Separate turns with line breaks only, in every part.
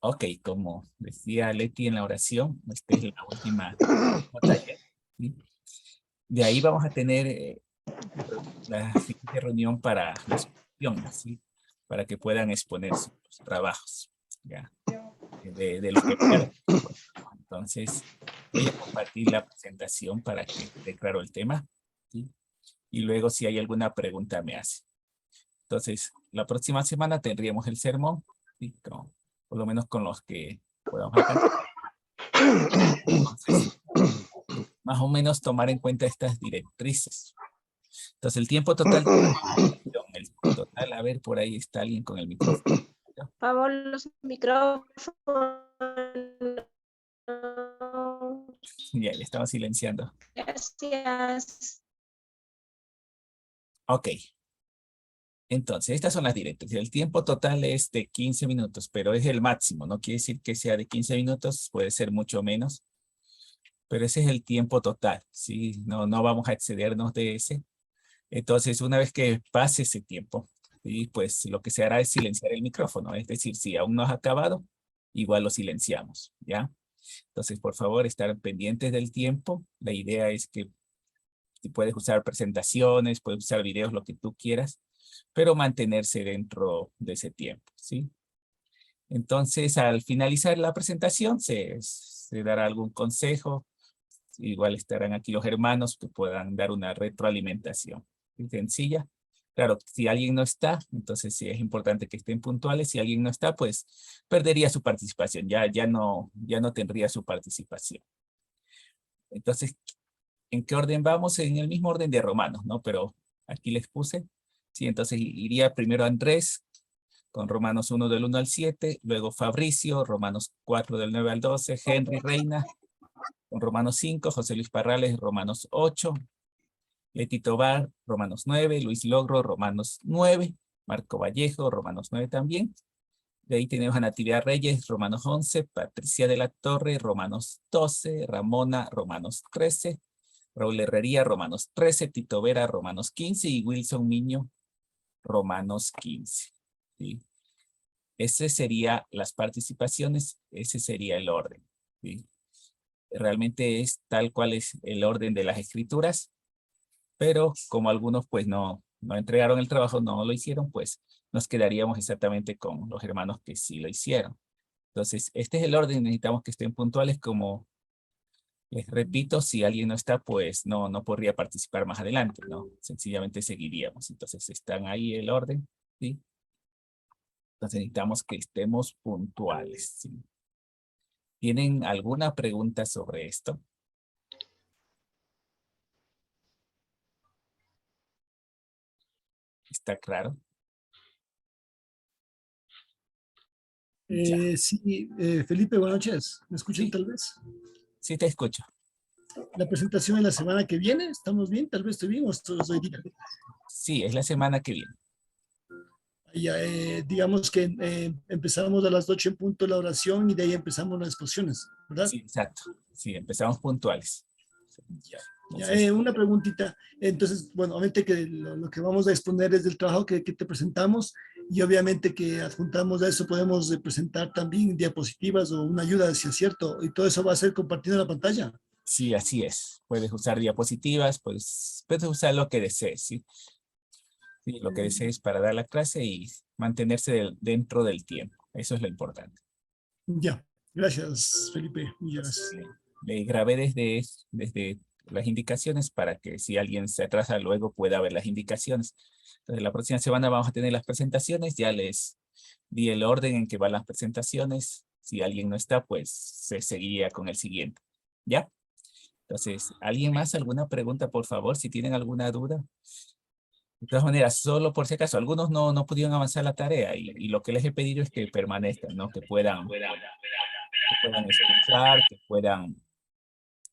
Ok, como decía Leti en la oración, esta es la última batalla, ¿sí? De ahí vamos a tener la siguiente reunión para la exposición, ¿sí? Para que puedan exponer sus trabajos, ¿ya? De los que quieran. Entonces, voy a compartir la presentación para que quede claro el tema, ¿sí? Y luego si hay alguna pregunta me hace. Entonces, la próxima semana tendríamos el sermón, ¿sí? Por lo menos con los que podamos alcanzar. Entonces, más o menos tomar en cuenta estas directrices. Entonces, el tiempo total, el total, a ver, por ahí está alguien con el micrófono.
Favor, los micrófonos.
Ya, le estaba silenciando.
Gracias.
Ok. Entonces, estas son las directrices. El tiempo total es de 15 minutos, pero es el máximo. No quiere decir que sea de 15 minutos, puede ser mucho menos. Pero ese es el tiempo total, ¿sí? No vamos a excedernos de ese. Entonces, una vez que pase ese tiempo, ¿sí? Pues lo que se hará es silenciar el micrófono. Es decir, si aún no has acabado, igual lo silenciamos, ¿ya? Entonces, por favor, estar pendientes del tiempo. La idea es que si puedes usar presentaciones, puedes usar videos, lo que tú quieras, pero mantenerse dentro de ese tiempo, ¿sí? Entonces, al finalizar la presentación, se dará algún consejo. Igual estarán aquí los hermanos que puedan dar una retroalimentación sencilla. Claro, si alguien no está, entonces sí es importante que estén puntuales. Si alguien no está, pues perdería su participación. Ya no tendría su participación. Entonces, ¿en qué orden vamos? En el mismo orden de Romanos, ¿no? Pero aquí les puse. Sí, entonces iría primero Andrés con Romanos 1 del 1 al 7, luego Fabricio, Romanos 4 del 9 al 12, Henry Reina, con Romanos 5, José Luis Parrales, Romanos 8, Leti Tobar, Romanos 9, Luis Logro, Romanos 9, Marco Vallejo, Romanos 9 también. De ahí tenemos a Natividad Reyes, Romanos 11, Patricia de la Torre, Romanos 12, Ramona, Romanos 13, Raúl Herrería, Romanos 13, Tito Vera, Romanos 15 y Wilson Miño, Romanos 15. ¿Sí? Ese sería las participaciones, ese sería el orden. ¿Sí? Realmente es tal cual es el orden de las escrituras, pero como algunos pues no entregaron el trabajo, no lo hicieron, pues nos quedaríamos exactamente con los hermanos que sí lo hicieron. Entonces, este es el orden, necesitamos que estén puntuales. Como les repito, si alguien no está, pues no podría participar más adelante, ¿no? Sencillamente seguiríamos. Entonces, están ahí el orden, ¿sí? Entonces, necesitamos que estemos puntuales, ¿sí? ¿Tienen alguna pregunta sobre esto? ¿Está claro? Ya.
Sí, Felipe, buenas noches. ¿Me escuchan
Sí,
tal vez?
sí te escucho.
La presentación en la semana que viene, ¿estamos bien? Tal vez estoy bien o estoy bien.
Sí, es la semana que viene.
Ya, digamos que empezamos a las 8 en punto la oración y de ahí empezamos las exposiciones, ¿verdad?
Sí, exacto. Sí, empezamos puntuales.
Ya, ya,
Entonces,
una preguntita. Entonces, bueno, obviamente que lo que vamos a exponer es del trabajo que te presentamos y obviamente que adjuntamos a eso podemos presentar también diapositivas o una ayuda, si es cierto, y todo eso va a ser compartido en la pantalla.
sí, así es. Puedes usar diapositivas, pues puedes usar lo que desees, ¿sí? Sí, lo que desees para dar la clase y mantenerse dentro del tiempo. Eso es lo importante.
Ya, gracias, Felipe. Muchas
Entonces,
gracias.
le grabé desde las indicaciones para que si alguien se atrasa luego pueda ver las indicaciones. Entonces, la próxima semana vamos a tener las presentaciones. Ya les di el orden en que van las presentaciones. Si alguien no está, pues se seguiría con el siguiente. ¿Ya? Entonces, ¿alguien más? ¿Alguna pregunta, por favor? Si tienen alguna duda. De todas maneras, solo por si acaso, algunos no pudieron avanzar la tarea y lo que les he pedido es que permanezcan, ¿no? Que puedan escuchar, que puedan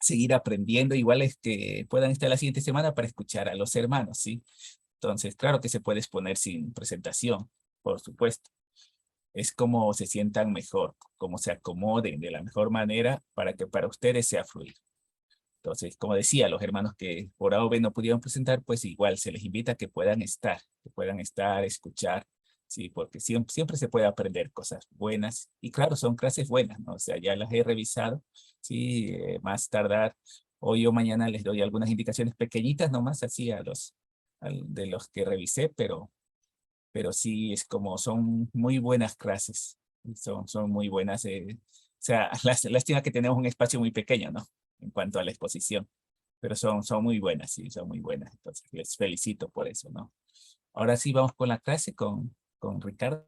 seguir aprendiendo, igual es que puedan estar la siguiente semana para escuchar a los hermanos, ¿sí? Entonces, claro que se puede exponer sin presentación, por supuesto. Es como se sientan mejor, como se acomoden de la mejor manera para que para ustedes sea fluido. Entonces, como decía, los hermanos que por A o B no pudieron presentar, pues igual se les invita a que puedan estar, escuchar, Sí, porque siempre se puede aprender cosas buenas. Y claro, son clases buenas, ¿no? O sea, ya las he revisado. Sí, más tardar, hoy o mañana les doy algunas indicaciones pequeñitas nomás, así de los que revisé, pero sí es como son muy buenas clases. Son muy buenas. O sea, lástima que tenemos un espacio muy pequeño, ¿no? En cuanto a la exposición, pero son muy buenas, sí, son muy buenas. Entonces, les felicito por eso, ¿no? Ahora sí vamos con la clase con Ricardo.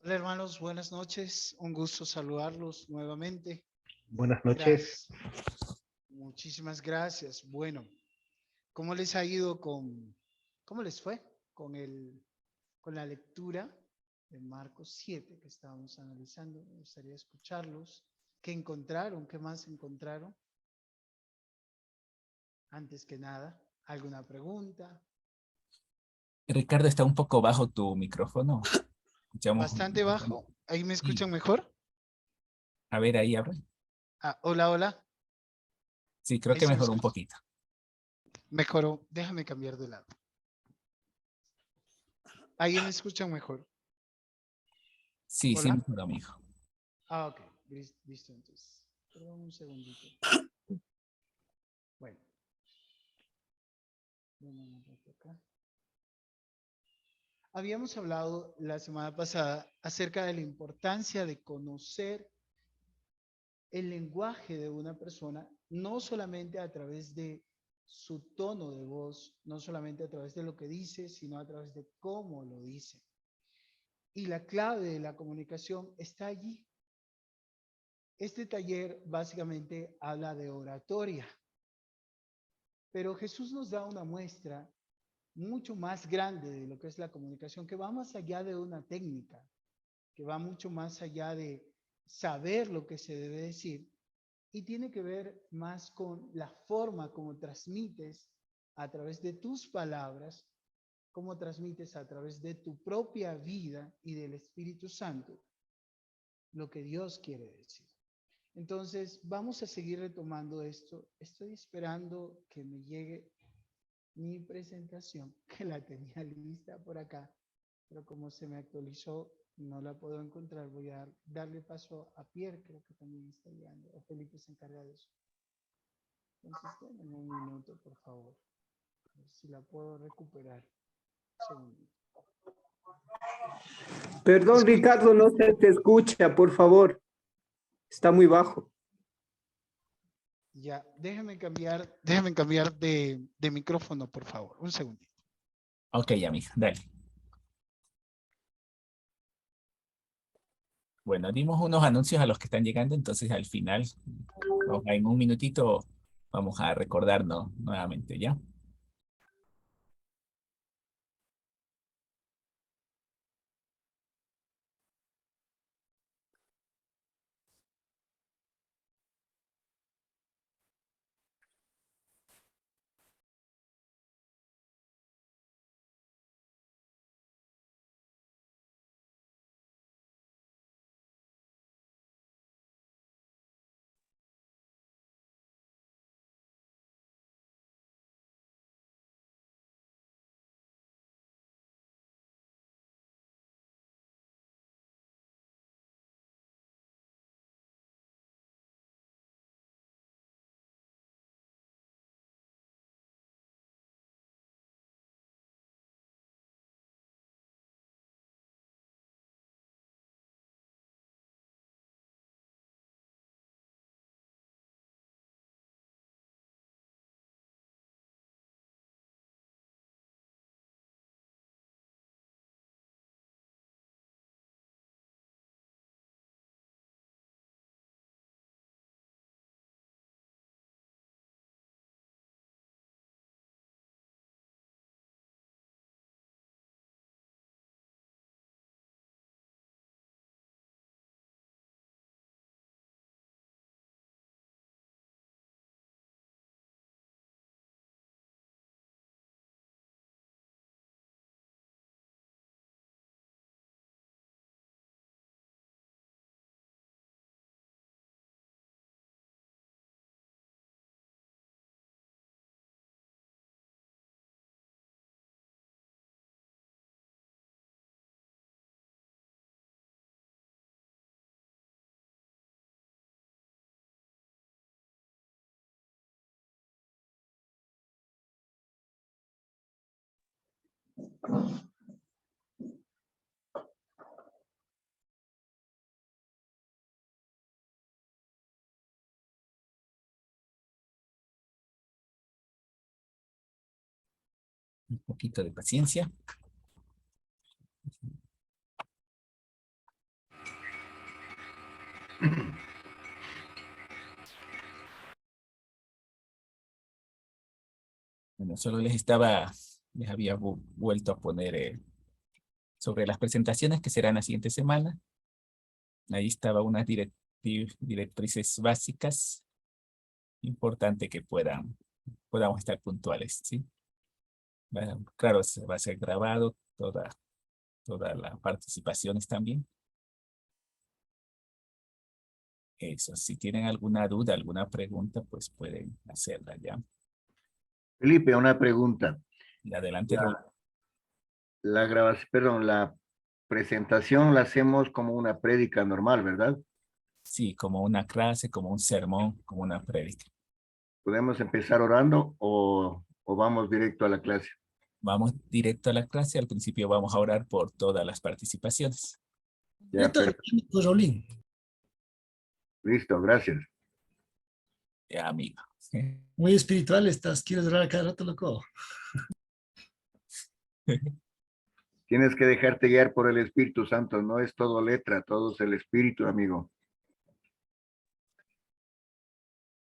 Hola hermanos, buenas noches. Un gusto saludarlos nuevamente.
Buenas noches.
Gracias. Muchísimas gracias. Bueno, ¿cómo les ha ido cómo les fue con la lectura de Marcos 7 que estábamos analizando? Me gustaría escucharlos. ¿Qué encontraron? ¿Qué más encontraron? Antes que nada, ¿alguna pregunta?
Ricardo, está un poco bajo tu micrófono. Escuchamos un
Bastante
micrófono.
bajo. ¿Ahí me
Sí.
escuchan mejor?
A ver, ahí habla.
Hola, hola.
Sí, creo
Ahí
que
se me
mejoró un
escucha.
poquito.
Mejoró. Déjame cambiar de lado. Ahí me escuchan mejor.
Sí, sí
Hola.
mejoró, mijo.
Ok, listo entonces. Perdón un segundito. Bueno, un rato acá. Habíamos hablado la semana pasada acerca de la importancia de conocer el lenguaje de una persona, no solamente a través de su tono de voz, no solamente a través de lo que dice, sino a través de cómo lo dice. Y la clave de la comunicación está allí. Este taller básicamente habla de oratoria, pero Jesús nos da una muestra mucho más grande de lo que es la comunicación, que va más allá de una técnica, que va mucho más allá de saber lo que se debe decir y tiene que ver más con la forma como transmites a través de tus palabras, cómo transmites a través de tu propia vida y del Espíritu Santo lo que Dios quiere decir. Entonces, vamos a seguir retomando esto. Estoy esperando que me llegue mi presentación, que la tenía lista por acá, pero como se me actualizó, no la puedo encontrar. Voy a darle paso a Pierre, creo que también está llegando, o Felipe se encarga de eso. Entonces, denme un minuto, por favor, a ver si la puedo recuperar. Un segundito.
Perdón, Ricardo, no se te escucha, por favor. Está muy bajo.
Ya, déjeme cambiar de micrófono, por favor. Un segundito.
Ok, amiga, dale. Bueno, dimos unos anuncios a los que están llegando, entonces al final, en un minutito, vamos a recordarnos nuevamente, ¿ya? Un poquito de paciencia. Bueno, solo les había vuelto a poner sobre las presentaciones que serán la siguiente semana. Ahí estaba unas directrices básicas. Importante que podamos estar puntuales, ¿sí? Bueno, claro, va a ser grabado toda la participaciones también. Eso, si tienen alguna duda, alguna pregunta, pues pueden hacerla ya.
Felipe, una pregunta.
Y adelante, Raúl.
La grabación, perdón, la presentación la hacemos como una prédica normal, ¿verdad?
Sí, como una clase, como un sermón, como una prédica.
¿Podemos empezar orando o vamos directo a la clase?
Vamos directo a la clase. Al principio vamos a orar por todas las participaciones.
Ya,
Pues, Raulín.
listo, gracias.
Ya, amigo.
Muy espiritual estás. ¿Quieres orar a cada rato, loco?
Tienes que dejarte guiar por el Espíritu Santo. No es todo letra, todo es el Espíritu, amigo.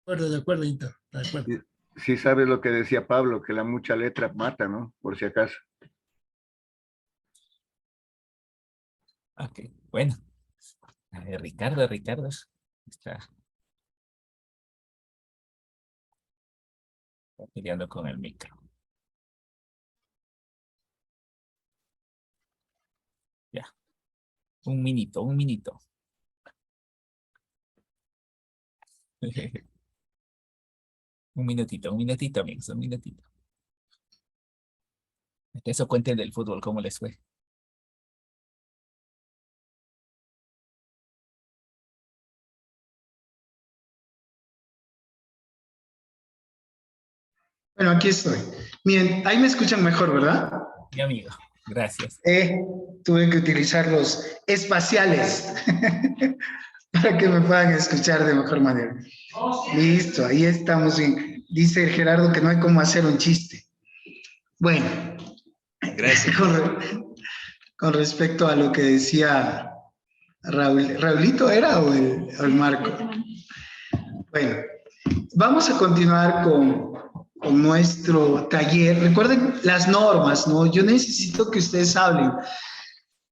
De acuerdo, Inter. De acuerdo.
Sí sabes lo que decía Pablo, que la mucha letra mata, ¿no? Por si acaso.
Ok, bueno. Ricardo está peleando con el micro. Ya. Un minito. Un minutito, amigos, un minutito. Eso cuenten del fútbol, ¿cómo les fue?
Bueno, aquí estoy. Miren, ahí me escuchan mejor, ¿verdad?
Mi amigo, gracias.
Tuve que utilizar los espaciales para que me puedan escuchar de mejor manera. Listo, ahí estamos bien. Dice Gerardo que no hay cómo hacer un chiste. Bueno, gracias. Con respecto a lo que decía ¿Raulito era o el Marco? Bueno, vamos a continuar con nuestro taller. Recuerden las normas, ¿no? Yo necesito que ustedes hablen.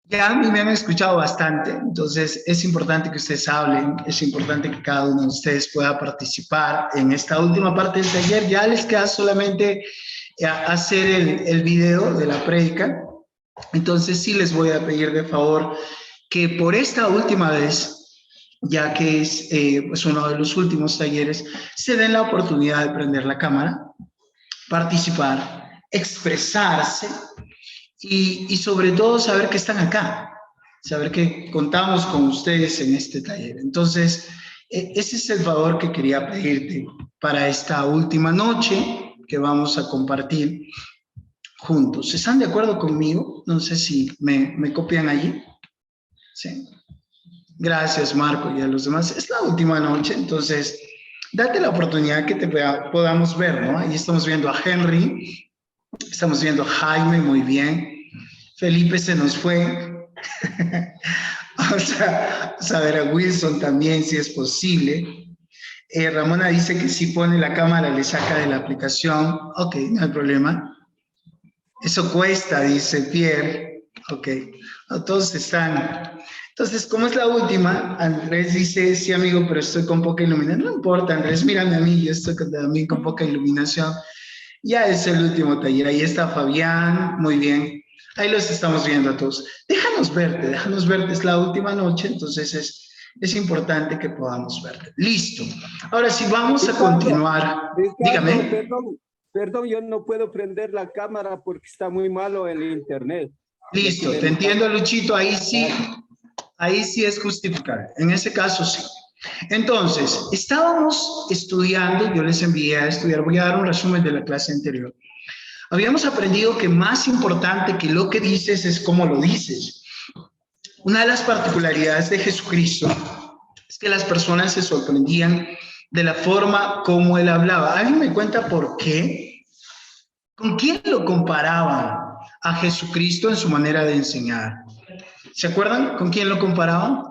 Ya a mí me han escuchado bastante, entonces es importante que ustedes hablen, es importante que cada uno de ustedes pueda participar en esta última parte del taller. Ya les queda solamente hacer el video de la prédica. Entonces sí les voy a pedir de favor que por esta última vez, ya que es pues uno de los últimos talleres, se den la oportunidad de prender la cámara, participar, expresarse y sobre todo saber que están acá, saber que contamos con ustedes en este taller. Entonces, ese es el favor que quería pedirte para esta última noche que vamos a compartir juntos. ¿Están de acuerdo conmigo? No sé si me copian allí. Sí. Gracias, Marco, y a los demás. Es la última noche, entonces date la oportunidad que te podamos ver, ¿no? Ahí estamos viendo a Henry, estamos viendo a Jaime, muy bien. Felipe se nos fue. Vamos a ver a Wilson también, si es posible. Ramona dice que si pone la cámara le saca de la aplicación. Ok, no hay problema. Eso cuesta, dice Pierre. Ok, no, todos están. Entonces, como es la última, Andrés dice, sí, amigo, pero estoy con poca iluminación. No importa, Andrés, mírame a mí, yo estoy también con poca iluminación. Ya es el último taller. Ahí está Fabián, muy bien. Ahí los estamos viendo a todos. Déjanos verte, es la última noche, entonces es importante que podamos verte. Listo. Ahora sí, vamos a continuar.
Ricardo,
dígame.
Perdón, yo no puedo prender la cámara porque está muy malo el internet.
Listo, te entiendo, Luchito, ahí sí es justificable. En ese caso sí. Entonces, estábamos estudiando, yo les envié a estudiar, voy a dar un resumen de la clase anterior. Habíamos aprendido que más importante que lo que dices es cómo lo dices. Una de las particularidades de Jesucristo es que las personas se sorprendían de la forma como él hablaba. ¿Alguien me cuenta por qué? ¿Con quién lo comparaban a Jesucristo en su manera de enseñar? ¿Se acuerdan con quién lo comparaban?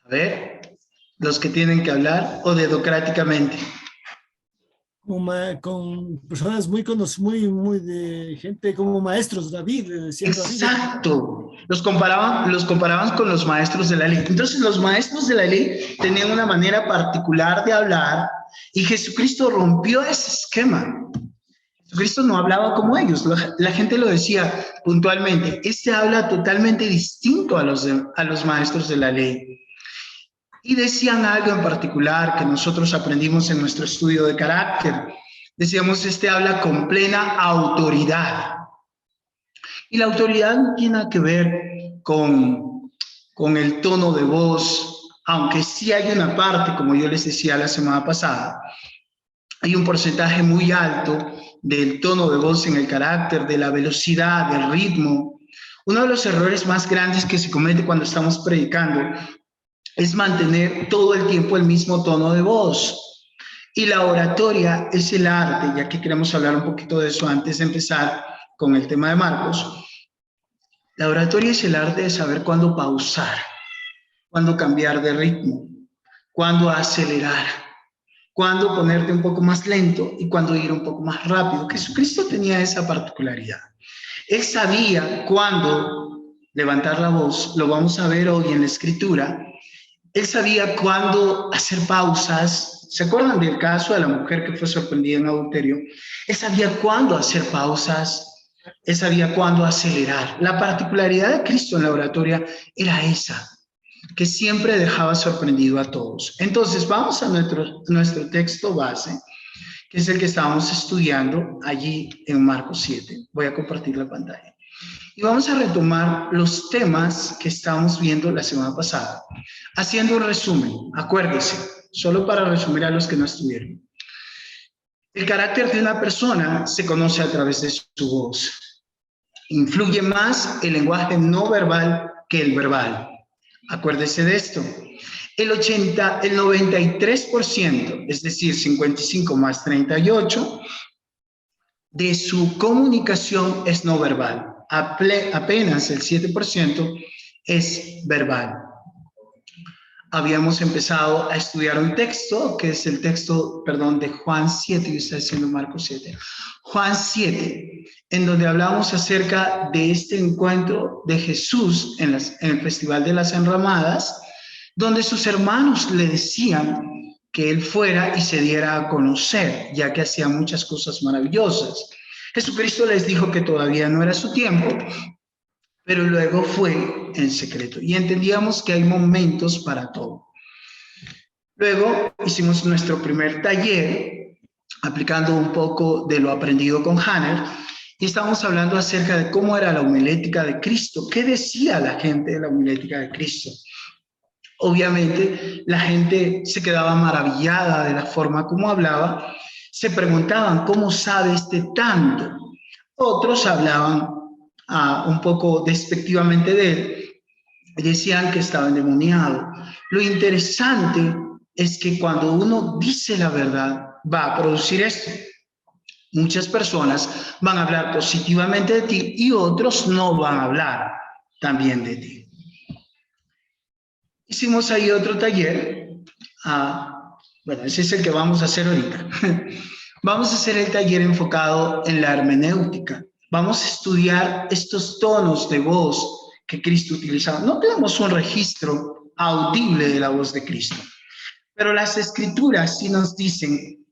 A ver, los que tienen que hablar o dedocráticamente.
Con personas muy conocidas, muy de gente como maestros, David, le decían David.
Exacto. Los comparaban con los maestros de la ley. Entonces, los maestros de la ley tenían una manera particular de hablar y Jesucristo rompió ese esquema. Jesucristo no hablaba como ellos. La gente lo decía puntualmente. Este habla totalmente distinto a los maestros de la ley. Y decían algo en particular que nosotros aprendimos en nuestro estudio de carácter. Decíamos, este habla con plena autoridad. Y la autoridad no tiene nada que ver con el tono de voz, aunque sí hay una parte, como yo les decía la semana pasada, hay un porcentaje muy alto del tono de voz en el carácter, de la velocidad, del ritmo. Uno de los errores más grandes que se comete cuando estamos predicando es mantener todo el tiempo el mismo tono de voz. Y la oratoria es el arte, ya que queremos hablar un poquito de eso antes de empezar con el tema de Marcos. La oratoria es el arte de saber cuándo pausar, cuándo cambiar de ritmo, cuándo acelerar, cuándo ponerte un poco más lento y cuándo ir un poco más rápido. Jesucristo tenía esa particularidad. Él sabía cuándo levantar la voz, lo vamos a ver hoy en la Escritura. Él sabía cuándo hacer pausas. ¿Se acuerdan del caso de la mujer que fue sorprendida en adulterio? Él sabía cuándo hacer pausas. Él sabía cuándo acelerar. La particularidad de Cristo en la oratoria era esa, que siempre dejaba sorprendido a todos. Entonces, vamos a nuestro texto base, que es el que estábamos estudiando allí en Marcos 7. Voy a compartir la pantalla. Y vamos a retomar los temas que estábamos viendo la semana pasada. Haciendo un resumen, acuérdense, solo para resumir a los que no estuvieron. El carácter de una persona se conoce a través de su voz. Influye más el lenguaje no verbal que el verbal. Acuérdese de esto. El 93%, es decir, 55 más 38, de su comunicación es no verbal. Apenas el 7% es verbal. Habíamos empezado a estudiar un texto, que es el texto, de Juan 7, y está diciendo Marcos 7. Juan 7, en donde hablamos acerca de este encuentro de Jesús en el Festival de las Enramadas, donde sus hermanos le decían que él fuera y se diera a conocer, ya que hacía muchas cosas maravillosas. Jesucristo les dijo que todavía no era su tiempo, pero luego fue en secreto. Y entendíamos que hay momentos para todo. Luego hicimos nuestro primer taller, aplicando un poco de lo aprendido con Hanner, y estábamos hablando acerca de cómo era la homilética de Cristo. ¿Qué decía la gente de la homilética de Cristo? Obviamente, la gente se quedaba maravillada de la forma como hablaba. Se preguntaban, ¿cómo sabe este tanto? Otros hablaban un poco despectivamente de él. Decían que estaba endemoniado. Lo interesante es que cuando uno dice la verdad, va a producir esto. Muchas personas van a hablar positivamente de ti y otros no van a hablar también de ti. Hicimos ahí otro taller. Ese es el que vamos a hacer ahorita. Vamos a hacer el taller enfocado en la hermenéutica. Vamos a estudiar estos tonos de voz que Cristo utilizaba. No tenemos un registro audible de la voz de Cristo, pero las Escrituras sí nos dicen,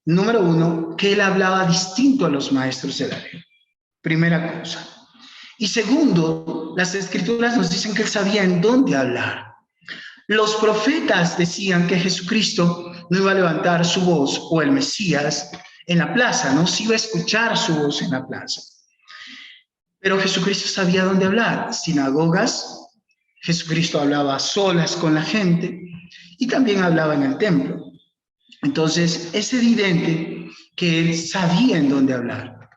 número uno, que él hablaba distinto a los maestros de la ley. Primera cosa. Y segundo, las Escrituras nos dicen que él sabía en dónde hablar. Los profetas decían que Jesucristo no iba a levantar su voz, o el Mesías, en la plaza, no se iba a escuchar su voz en la plaza. Pero Jesucristo sabía dónde hablar. Sinagogas, Jesucristo hablaba a solas con la gente y también hablaba en el templo.
Entonces, es evidente que él sabía en dónde hablar.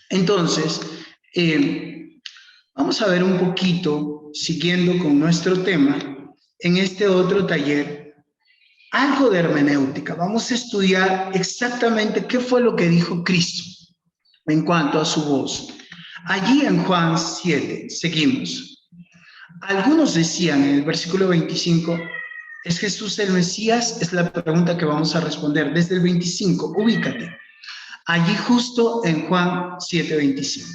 Entonces, vamos a ver un poquito, siguiendo con nuestro tema, en este otro taller, algo de hermenéutica. Vamos a estudiar exactamente qué fue lo que dijo Cristo en cuanto a su voz. Allí en Juan 7, seguimos. Algunos decían en el versículo 25, ¿es Jesús el Mesías? Es la pregunta que vamos a responder. Desde el 25, ubícate. Allí justo en Juan 7, 25.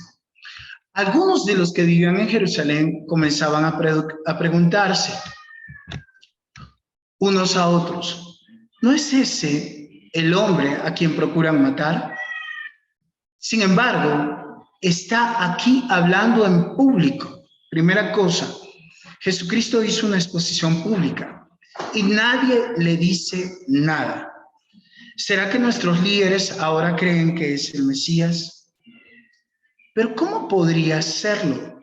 Algunos de los que vivían en Jerusalén comenzaban a preguntarse unos a otros, ¿no es ese el hombre a quien procuran matar? Sin embargo, está aquí hablando en público. Primera cosa, Jesucristo hizo una exposición pública y nadie le dice nada. ¿Será que nuestros líderes ahora creen que es el Mesías? Pero ¿cómo podría serlo?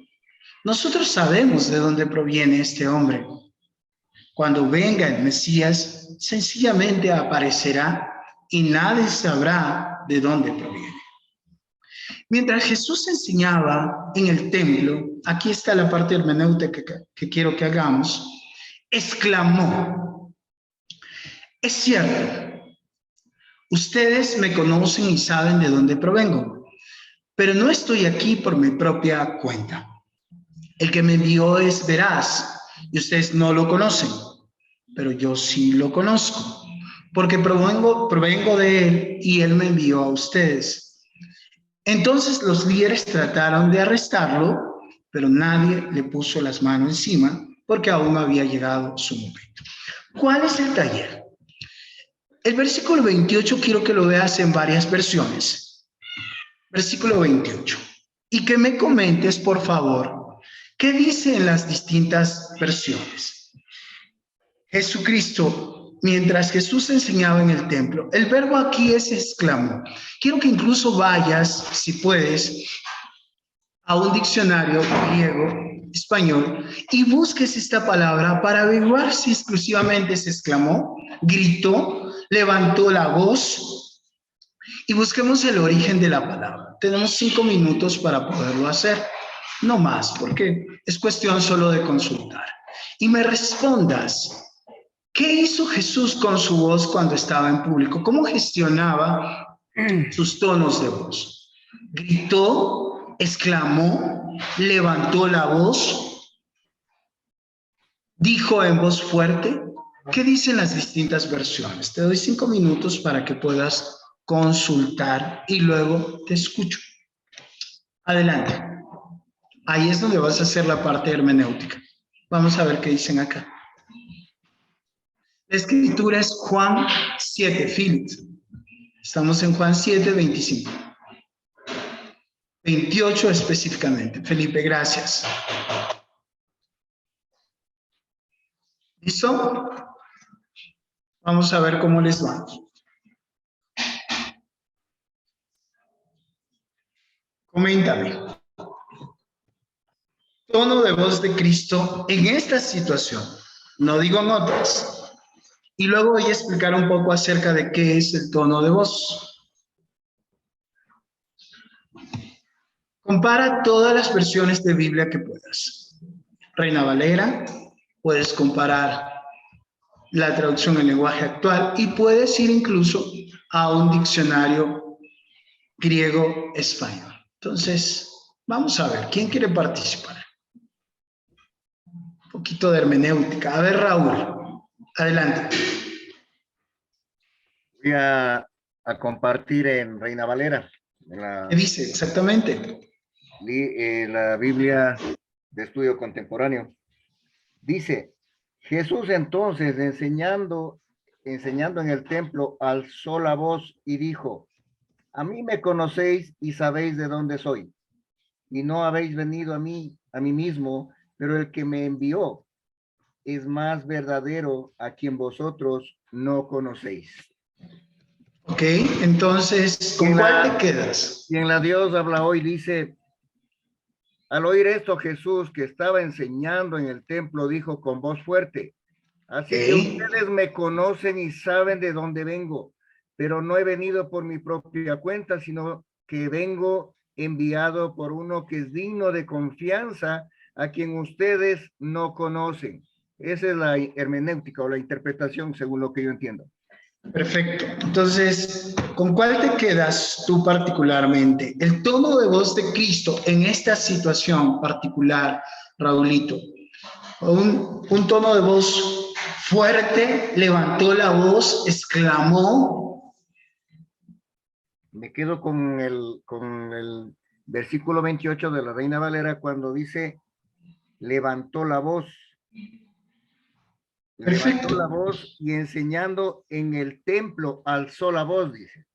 Nosotros sabemos de dónde proviene este hombre. Cuando venga el Mesías, sencillamente aparecerá y nadie sabrá de dónde proviene. Mientras Jesús enseñaba en el templo, aquí está la parte hermenéutica que quiero que hagamos, exclamó, es cierto, ustedes me conocen y saben de dónde provengo, pero no estoy aquí por mi propia cuenta. El que me envió es veraz y ustedes no lo conocen, pero yo sí lo conozco, porque provengo de él y él me envió a ustedes. Entonces los líderes trataron de arrestarlo, pero nadie le puso las manos encima porque aún no había llegado su momento. ¿Cuál es el taller? El versículo 28 quiero que lo veas en varias versiones. Versículo 28. Y que me comentes, por favor, ¿qué dice en las distintas versiones? Jesucristo, mientras Jesús enseñaba en el templo, el verbo aquí es exclamó. Quiero que incluso vayas, si puedes, a un diccionario griego, español, y busques esta palabra para averiguar si exclusivamente se exclamó, gritó, levantó la voz, y busquemos el origen de la palabra. Tenemos 5 minutos para poderlo hacer, no más, porque es cuestión solo de consultar. Y me respondas, ¿qué hizo Jesús con su voz cuando estaba en público? ¿Cómo gestionaba sus tonos de voz? ¿Gritó, exclamó, levantó la voz, dijo en voz fuerte? ¿Qué dicen las distintas versiones? Te doy 5 minutos para que puedas consultar y luego te escucho. Adelante. Ahí es donde vas a hacer la parte hermenéutica. Vamos a ver qué dicen acá. La escritura es Juan 7, Philip. Estamos en Juan 7, 25. 28 específicamente. Felipe, gracias. ¿Listo? Vamos a ver cómo les va. Coméntame. Tono de voz de Cristo en esta situación. No digo en otras. Y luego voy a explicar un poco acerca de qué es el tono de voz. Compara todas las versiones de Biblia que puedas. Reina Valera, puedes comparar la traducción en lenguaje actual y puedes ir incluso a un diccionario griego-español. Entonces, vamos a ver, ¿quién quiere participar? Un poquito de hermenéutica. A ver, Raúl, adelante.
Voy a compartir en Reina Valera.
¿Qué dice exactamente?
La Biblia de Estudio Contemporáneo. Dice, Jesús entonces enseñando en el templo, alzó la voz y dijo, a mí me conocéis y sabéis de dónde soy, y no habéis venido a mí mismo, pero el que me envió es más verdadero, a quien vosotros no conocéis.
Ok, entonces, ¿con cuál te quedas?
Y en la Dios habla hoy, dice, al oír esto Jesús, que estaba enseñando en el templo, dijo con voz fuerte, Así que
Ok.
ustedes me conocen y saben de dónde vengo, pero no he venido por mi propia cuenta, sino que vengo enviado por uno que es digno de confianza, a quien ustedes no conocen. Esa es la hermenéutica o la interpretación según lo que yo entiendo.
Perfecto. Entonces, ¿con cuál te quedas tú particularmente? El tono de voz de Cristo en esta situación particular, Raulito. Un tono de voz fuerte, levantó la voz, exclamó.
Me quedo con el versículo 28 de la Reina Valera cuando dice, levantó la voz. Levantó
Perfecto.
la voz y enseñando en el templo alzó la voz, dice.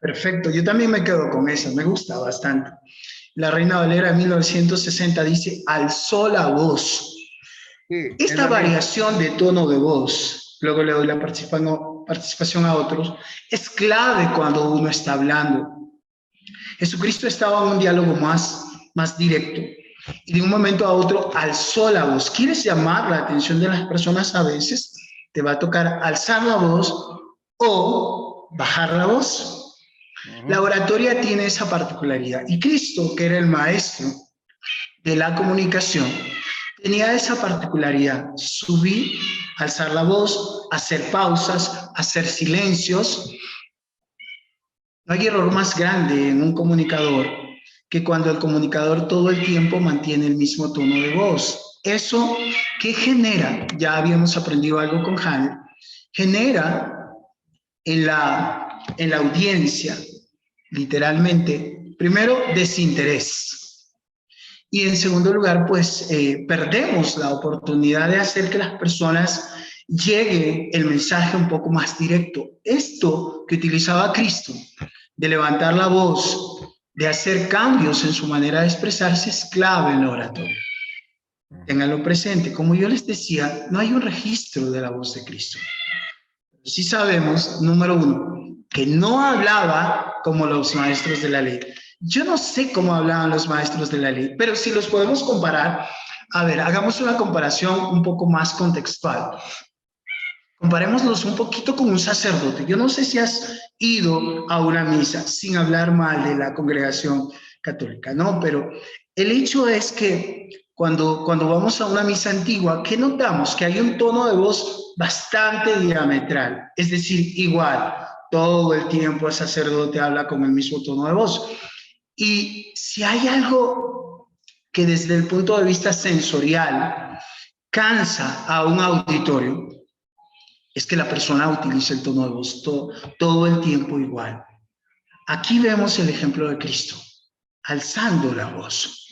Perfecto. Yo también me quedo con esa. Me gusta bastante. La Reina Valera de 1960 dice, alzó la voz.
Sí, es
Esta
la misma.
variación de tono de voz, luego le doy la participación a otros, es clave cuando uno está hablando. Jesucristo estaba en un diálogo más directo y de un momento a otro alzó la voz. ¿Quieres llamar la atención de las personas a veces? Te va a tocar alzar la voz o bajar la voz. La oratoria tiene esa particularidad y Cristo, que era el maestro de la comunicación, tenía esa particularidad, subir, alzar la voz, hacer pausas, hacer silencios. No hay error más grande en un comunicador que cuando el comunicador todo el tiempo mantiene el mismo tono de voz. Eso, ¿qué genera? Ya habíamos aprendido algo con Hanner. Genera en la audiencia, literalmente, primero, desinterés. Y en segundo lugar, pues perdemos la oportunidad de hacer que las personas llegue el mensaje un poco más directo. Esto que utilizaba Cristo, de levantar la voz, de hacer cambios en su manera de expresarse, es clave en la oratoria. Ténganlo presente. Como yo les decía, no hay un registro de la voz de Cristo. Sí sabemos, número uno, que no hablaba como los maestros de la ley. Yo no sé cómo hablaban los maestros de la ley, pero si los podemos comparar, a ver, hagamos una comparación un poco más contextual. Comparémoslos un poquito con un sacerdote. Yo no sé si has ido a una misa, sin hablar mal de la congregación católica, ¿no? Pero el hecho es que cuando vamos a una misa antigua, ¿qué notamos? Que hay un tono de voz bastante diametral, es decir, igual, todo el tiempo el sacerdote habla con el mismo tono de voz. Y si hay algo que desde el punto de vista sensorial cansa a un auditorio, es que la persona utiliza el tono de voz todo el tiempo igual. Aquí vemos el ejemplo de Cristo, alzando la voz.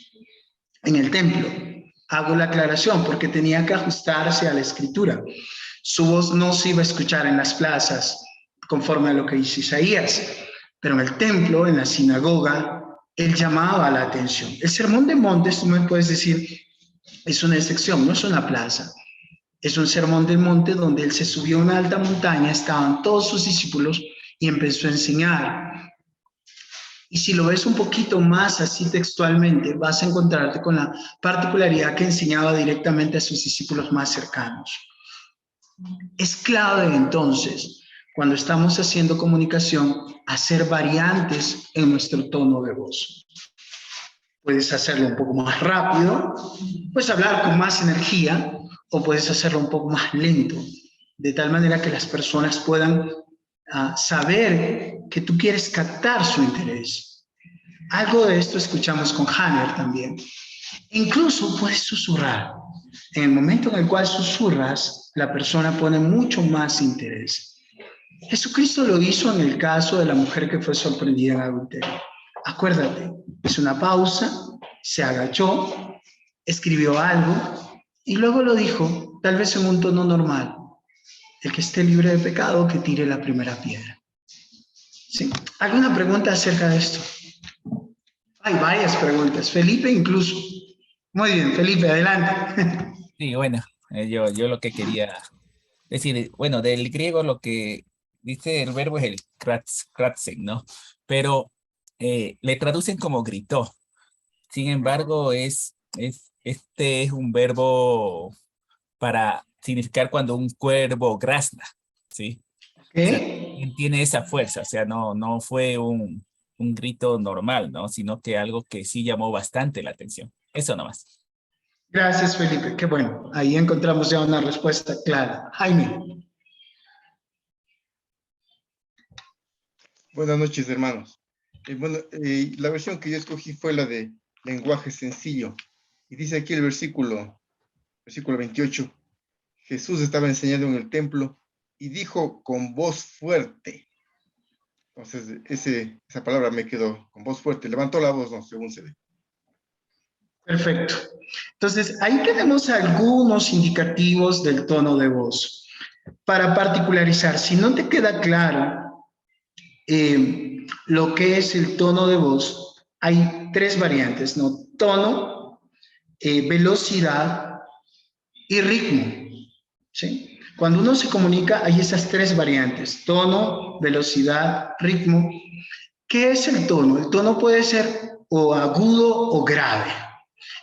En el templo, hago la aclaración porque tenía que ajustarse a la escritura. Su voz no se iba a escuchar en las plazas, conforme a lo que dice Isaías, pero en el templo, en la sinagoga, él llamaba la atención. El Sermón de Montes, tú me puedes decir, es una excepción, no es una plaza. Es un sermón del monte donde él se subió a una alta montaña, estaban todos sus discípulos y empezó a enseñar. Y si lo ves un poquito más así textualmente, vas a encontrarte con la particularidad que enseñaba directamente a sus discípulos más cercanos. Es clave entonces, cuando estamos haciendo comunicación, hacer variantes en nuestro tono de voz. Puedes hacerlo un poco más rápido, puedes hablar con más energía, o puedes hacerlo un poco más lento, de tal manera que las personas puedan saber que tú quieres captar su interés. Algo de esto escuchamos con Hanner también. Incluso puedes susurrar. En el momento en el cual susurras, la persona pone mucho más interés. Jesucristo lo hizo en el caso de la mujer que fue sorprendida en adulterio. Acuérdate, es una pausa, se agachó, escribió algo y luego lo dijo, tal vez en un tono normal. El que esté libre de pecado, que tire la primera piedra. ¿Sí? ¿Alguna pregunta acerca de esto? Hay varias preguntas. Felipe incluso. Muy bien, Felipe, adelante.
Sí, bueno, yo lo que quería decir, bueno, del griego lo que dice el verbo es el kratsen, ¿no? Pero le traducen como gritó. Sin embargo, este es un verbo para significar cuando un cuervo grazna, ¿sí? O sea, tiene esa fuerza, o sea, no fue un grito normal, ¿no? Sino que algo que sí llamó bastante la atención. Eso nomás.
Gracias, Felipe. Qué bueno. Ahí encontramos ya una respuesta clara. Jaime.
Buenas noches, hermanos. La versión que yo escogí fue la de lenguaje sencillo. Y dice aquí el versículo 28. Jesús estaba enseñando en el templo y dijo con voz fuerte. Entonces, esa palabra me quedó con voz fuerte. Levantó la voz, ¿no? Según se ve.
Perfecto. Entonces, ahí tenemos algunos indicativos del tono de voz. Para particularizar, si no te queda claro lo que es el tono de voz, hay tres variantes, ¿no? Tono, velocidad y ritmo, ¿sí? Cuando uno se comunica, hay esas tres variantes, tono, velocidad, ritmo. ¿Qué es el tono? El tono puede ser o agudo o grave.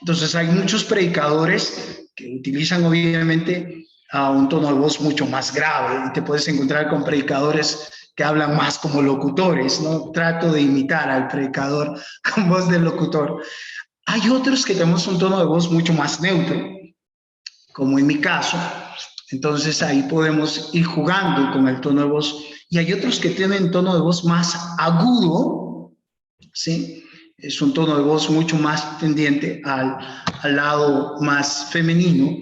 Entonces hay muchos predicadores que utilizan obviamente a un tono de voz mucho más grave y te puedes encontrar con predicadores que hablan más como locutores, ¿no? Trato de imitar al predicador con voz de locutor. Hay otros que tenemos un tono de voz mucho más neutro, como en mi caso. Entonces ahí podemos ir jugando con el tono de voz. Y hay otros que tienen tono de voz más agudo, ¿sí? Es un tono de voz mucho más tendiente al lado más femenino.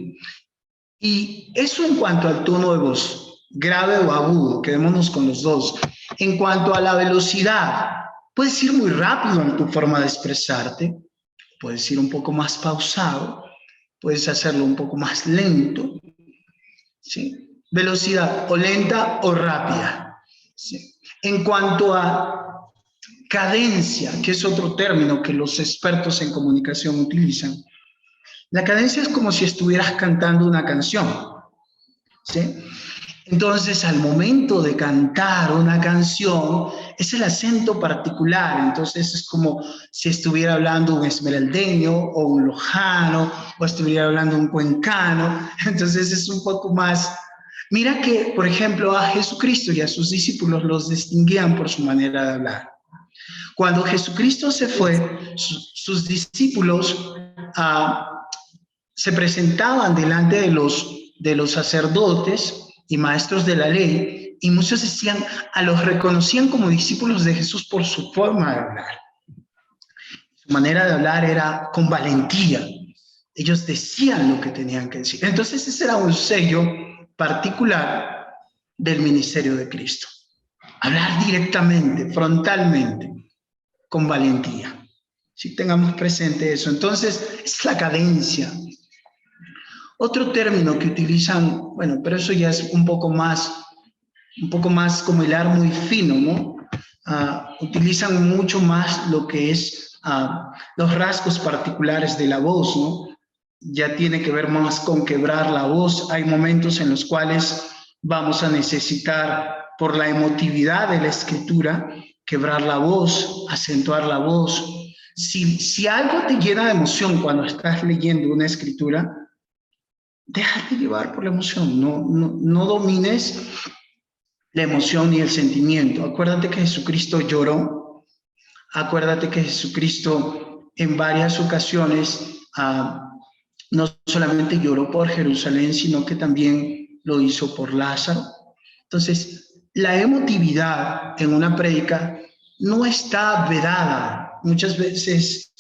Y eso en cuanto al tono de voz, grave o agudo, quedémonos con los dos. En cuanto a la velocidad, puedes ir muy rápido en tu forma de expresarte, puedes ir un poco más pausado, puedes hacerlo un poco más lento, ¿sí? Velocidad o lenta o rápida, ¿sí? En cuanto a cadencia, que es otro término que los expertos en comunicación utilizan, la cadencia es como si estuvieras cantando una canción, ¿sí? Entonces, al momento de cantar una canción, es el acento particular. Entonces, es como si estuviera hablando un esmeraldeño o un lojano, o estuviera hablando un cuencano. Entonces, es un poco más... Mira que, por ejemplo, a Jesucristo y a sus discípulos los distinguían por su manera de hablar. Cuando Jesucristo se fue, sus discípulos se presentaban delante de los sacerdotes y maestros de la ley, y muchos decían, los reconocían como discípulos de Jesús por su forma de hablar. Su manera de hablar era con valentía. Ellos decían lo que tenían que decir. Entonces ese era un sello particular del ministerio de Cristo. Hablar directamente, frontalmente, con valentía. Si tengamos presente eso. Entonces es la cadencia. Otro término que utilizan, bueno, pero eso ya es un poco más como hilar muy fino, ¿no? Utilizan mucho más lo que es los rasgos particulares de la voz, ¿no? Ya tiene que ver más con quebrar la voz. Hay momentos en los cuales vamos a necesitar, por la emotividad de la escritura, quebrar la voz, acentuar la voz. Si algo te llena de emoción cuando estás leyendo una escritura, déjate llevar por la emoción, no domines la emoción ni el sentimiento. Acuérdate que Jesucristo lloró, acuérdate que Jesucristo en varias ocasiones no solamente lloró por Jerusalén, sino que también lo hizo por Lázaro. Entonces, la emotividad en una prédica no está vedada. Muchas veces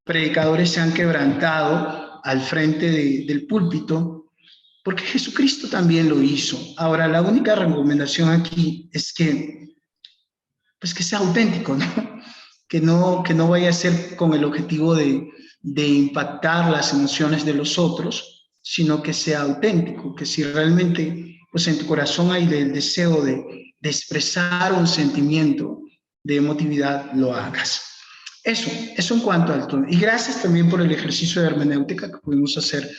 predicadores se han quebrantado al frente del púlpito, porque Jesucristo también lo hizo. Ahora, la única recomendación aquí es que sea auténtico, ¿no? Que no vaya a ser con el objetivo de impactar las emociones de los otros, sino que sea auténtico, que si realmente pues en tu corazón hay el deseo de expresar un sentimiento de emotividad, lo hagas. Eso en cuanto al tono. Y gracias también por el ejercicio de hermenéutica que pudimos hacer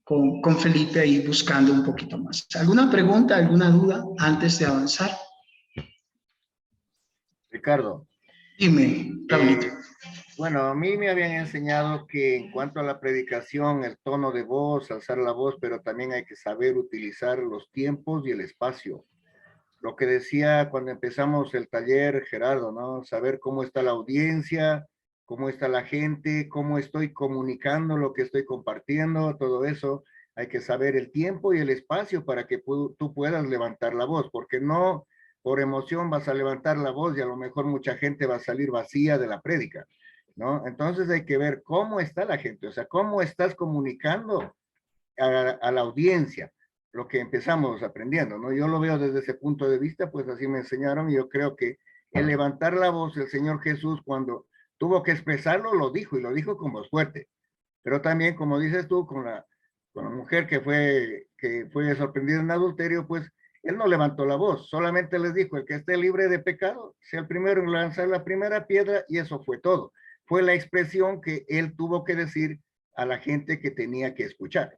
con Felipe ahí buscando un poquito más. ¿Alguna pregunta, alguna duda antes de avanzar?
Ricardo.
Dime, Pablito.
Bueno, a mí me habían enseñado que en cuanto a la predicación, el tono de voz, alzar la voz, pero también hay que saber utilizar los tiempos y el espacio. Lo que decía cuando empezamos el taller, Gerardo, ¿no? Saber cómo está la audiencia, cómo está la gente, cómo estoy comunicando lo que estoy compartiendo, todo eso. Hay que saber el tiempo y el espacio para que tú puedas levantar la voz, porque no por emoción vas a levantar la voz y a lo mejor mucha gente va a salir vacía de la prédica, ¿no? Entonces hay que ver cómo está la gente, o sea, cómo estás comunicando a la audiencia, lo que empezamos aprendiendo, ¿no? Yo lo veo desde ese punto de vista, pues así me enseñaron, y yo creo que el levantar la voz, el Señor Jesús, cuando tuvo que expresarlo, lo dijo, y lo dijo con voz fuerte. Pero también, como dices tú, con la mujer que fue sorprendida en adulterio, pues él no levantó la voz, solamente les dijo, el que esté libre de pecado, sea el primero en lanzar la primera piedra, y eso fue todo. Fue la expresión que él tuvo que decir a la gente que tenía que escuchar.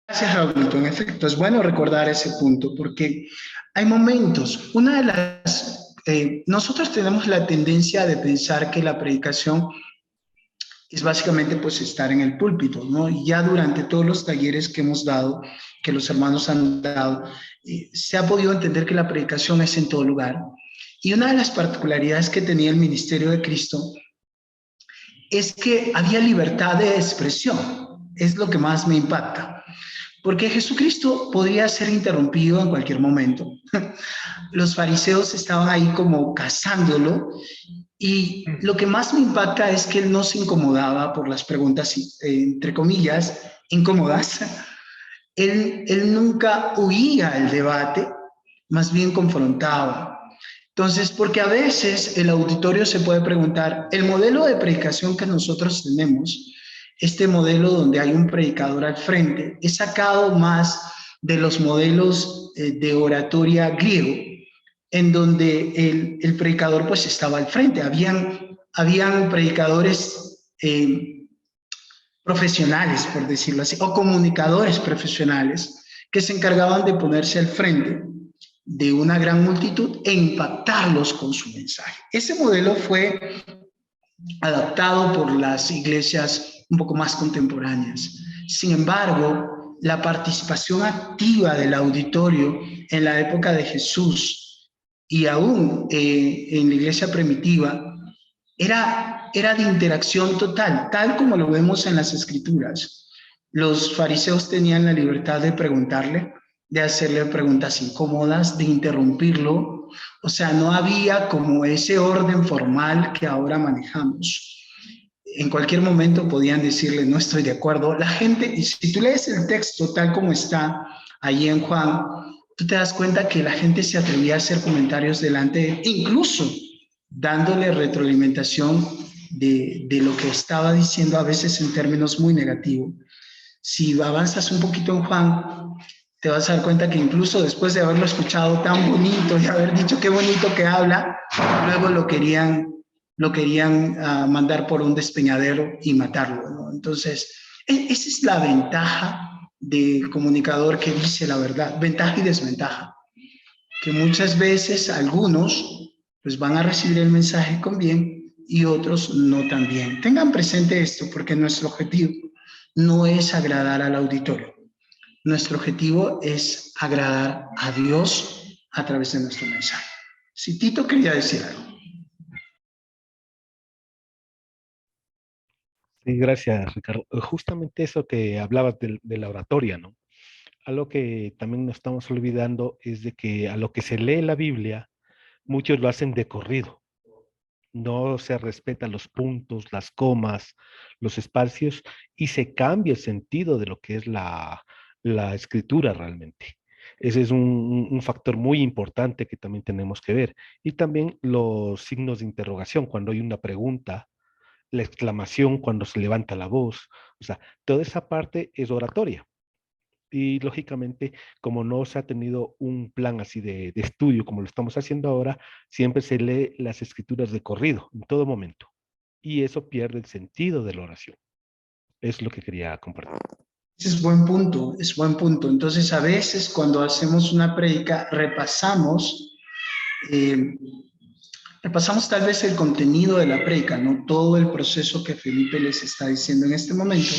Gracias, Raulito. En efecto, es bueno recordar ese punto porque hay momentos, una de las, nosotros tenemos la tendencia de pensar que la predicación es básicamente pues estar en el púlpito, ¿no? Y ya durante todos los talleres que hemos dado, que los hermanos han dado, se ha podido entender que la predicación es en todo lugar. Y una de las particularidades que tenía el ministerio de Cristo es que había libertad de expresión. Es lo que más me impacta. Porque Jesucristo podía ser interrumpido en cualquier momento. Los fariseos estaban ahí como cazándolo, y lo que más me impacta es que él no se incomodaba por las preguntas, entre comillas, incómodas. Él nunca huía al debate, más bien confrontaba. Entonces, porque a veces el auditorio se puede preguntar, el modelo de predicación que nosotros tenemos, este modelo donde hay un predicador al frente, es sacado más de los modelos de oratoria griego, en donde el predicador pues estaba al frente. Habían predicadores profesionales, por decirlo así, o comunicadores profesionales que se encargaban de ponerse al frente de una gran multitud e impactarlos con su mensaje. Ese modelo fue adaptado por las iglesias un poco más contemporáneas. Sin embargo, la participación activa del auditorio en la época de Jesús y aún en la iglesia primitiva era de interacción total, tal como lo vemos en las Escrituras. Los fariseos tenían la libertad de preguntarle, de hacerle preguntas incómodas, de interrumpirlo. O sea, no había como ese orden formal que ahora manejamos. En cualquier momento podían decirle, no estoy de acuerdo. La gente, y si tú lees el texto tal como está ahí en Juan, tú te das cuenta que la gente se atrevía a hacer comentarios delante de él, incluso dándole retroalimentación de lo que estaba diciendo, a veces en términos muy negativos. Si avanzas un poquito en Juan, te vas a dar cuenta que incluso después de haberlo escuchado tan bonito y haber dicho qué bonito que habla, luego lo querían mandar por un despeñadero y matarlo, ¿no? Entonces, esa es la ventaja del comunicador que dice la verdad, ventaja y desventaja, que muchas veces algunos pues van a recibir el mensaje con bien y otros no tan bien. Tengan presente esto, porque nuestro objetivo no es agradar al auditorio. Nuestro objetivo es agradar a Dios a través de nuestro mensaje. Si Tito quería decir algo.
Sí, gracias, Ricardo. Justamente eso que hablabas de la oratoria, ¿no? Algo que también nos estamos olvidando es de que a lo que se lee la Biblia, muchos lo hacen de corrido. No se respetan los puntos, las comas, los espacios, y se cambia el sentido de lo que es la escritura realmente. Ese es un factor muy importante que también tenemos que ver. Y también los signos de interrogación, cuando hay una pregunta, la exclamación cuando se levanta la voz, o sea, toda esa parte es oratoria. Y lógicamente, como no se ha tenido un plan así de estudio como lo estamos haciendo ahora, siempre se lee las escrituras de corrido, en todo momento. Y eso pierde el sentido de la oración. Es lo que quería compartir.
Ese es buen punto, es buen punto. Entonces, a veces cuando hacemos una prédica, repasamos Repasamos tal vez el contenido de la prédica, no todo el proceso que Felipe les está diciendo en este momento.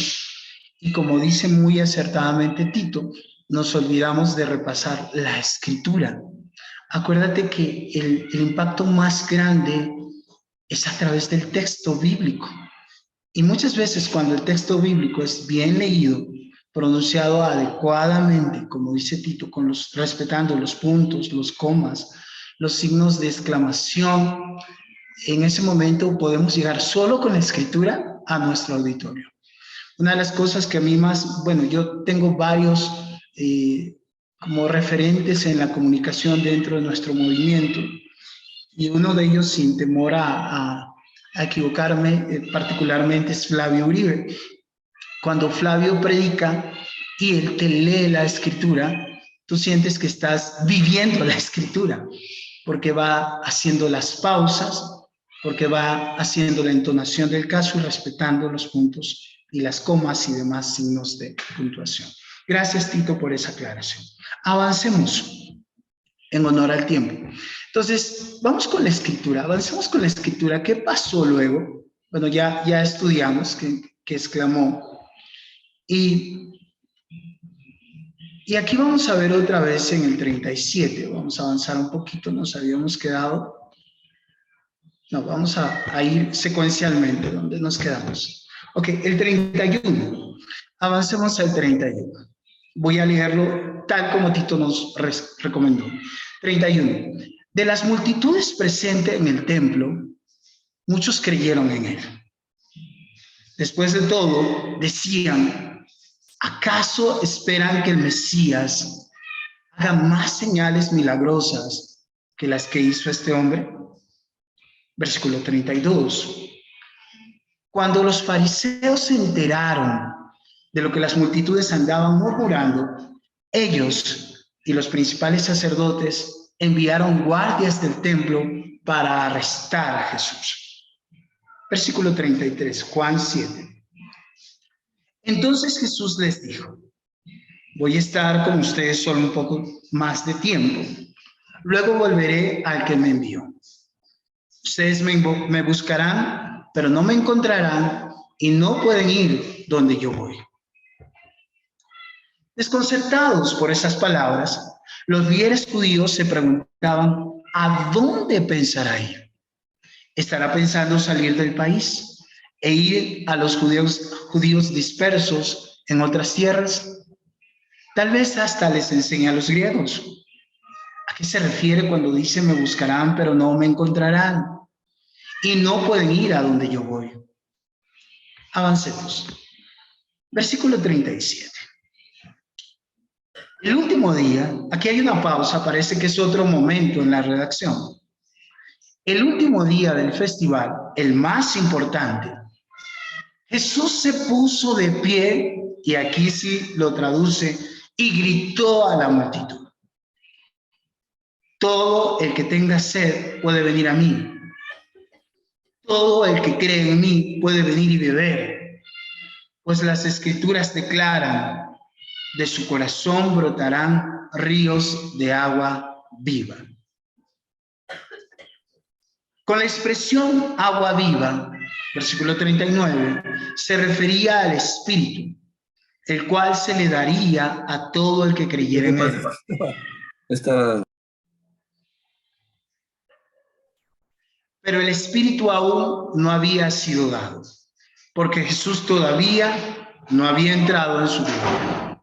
Y como dice muy acertadamente Tito, nos olvidamos de repasar la escritura. Acuérdate que el impacto más grande es a través del texto bíblico. Y muchas veces cuando el texto bíblico es bien leído, pronunciado adecuadamente, como dice Tito, respetando los puntos, los comas, los signos de exclamación, en ese momento podemos llegar solo con la escritura a nuestro auditorio. Una de las cosas que a mí más, bueno, yo tengo varios como referentes en la comunicación dentro de nuestro movimiento, y uno de ellos, sin temor a equivocarme, particularmente es Flavio Uribe. Cuando Flavio predica y él te lee la escritura, tú sientes que estás viviendo la escritura, porque va haciendo las pausas, porque va haciendo la entonación del caso y respetando los puntos y las comas y demás signos de puntuación. Gracias, Tito, por esa aclaración. Avancemos en honor al tiempo. Entonces, vamos con la escritura, avancemos con la escritura. ¿Qué pasó luego? Bueno, ya estudiamos que exclamó. Y aquí vamos a ver otra vez en el 37. Vamos a avanzar un poquito, nos habíamos quedado. No, vamos a ir secuencialmente, ¿dónde nos quedamos? Ok, el 31. Avancemos al 31. Voy a leerlo tal como Tito nos recomendó. 31. De las multitudes presentes en el templo, muchos creyeron en él. Después de todo, decían, ¿acaso esperan que el Mesías haga más señales milagrosas que las que hizo este hombre? Versículo 32. Cuando los fariseos se enteraron de lo que las multitudes andaban murmurando, ellos y los principales sacerdotes enviaron guardias del templo para arrestar a Jesús. Versículo 33, Juan 7. Entonces Jesús les dijo, voy a estar con ustedes solo un poco más de tiempo. Luego volveré al que me envió. Ustedes me buscarán, pero no me encontrarán y no pueden ir donde yo voy. Desconcertados por esas palabras, los líderes judíos se preguntaban, ¿a dónde pensará ir? ¿Estará pensando salir del país e ir a los judíos dispersos en otras tierras? Tal vez hasta les enseñe a los griegos. ¿A qué se refiere cuando dice me buscarán pero no me encontrarán? Y no pueden ir a donde yo voy. Avancemos. Versículo 37. El último día, aquí hay una pausa, parece que es otro momento en la redacción. El último día del festival, el más importante, Jesús se puso de pie, y aquí sí lo traduce, y gritó a la multitud. Todo el que tenga sed puede venir a mí. Todo el que cree en mí puede venir y beber. Pues las escrituras declaran, de su corazón brotarán ríos de agua viva. Con la expresión agua viva, versículo 39, se refería al Espíritu, el cual se le daría a todo el que creyera en él. Pero el Espíritu aún no había sido dado, porque Jesús todavía no había entrado en su gloria.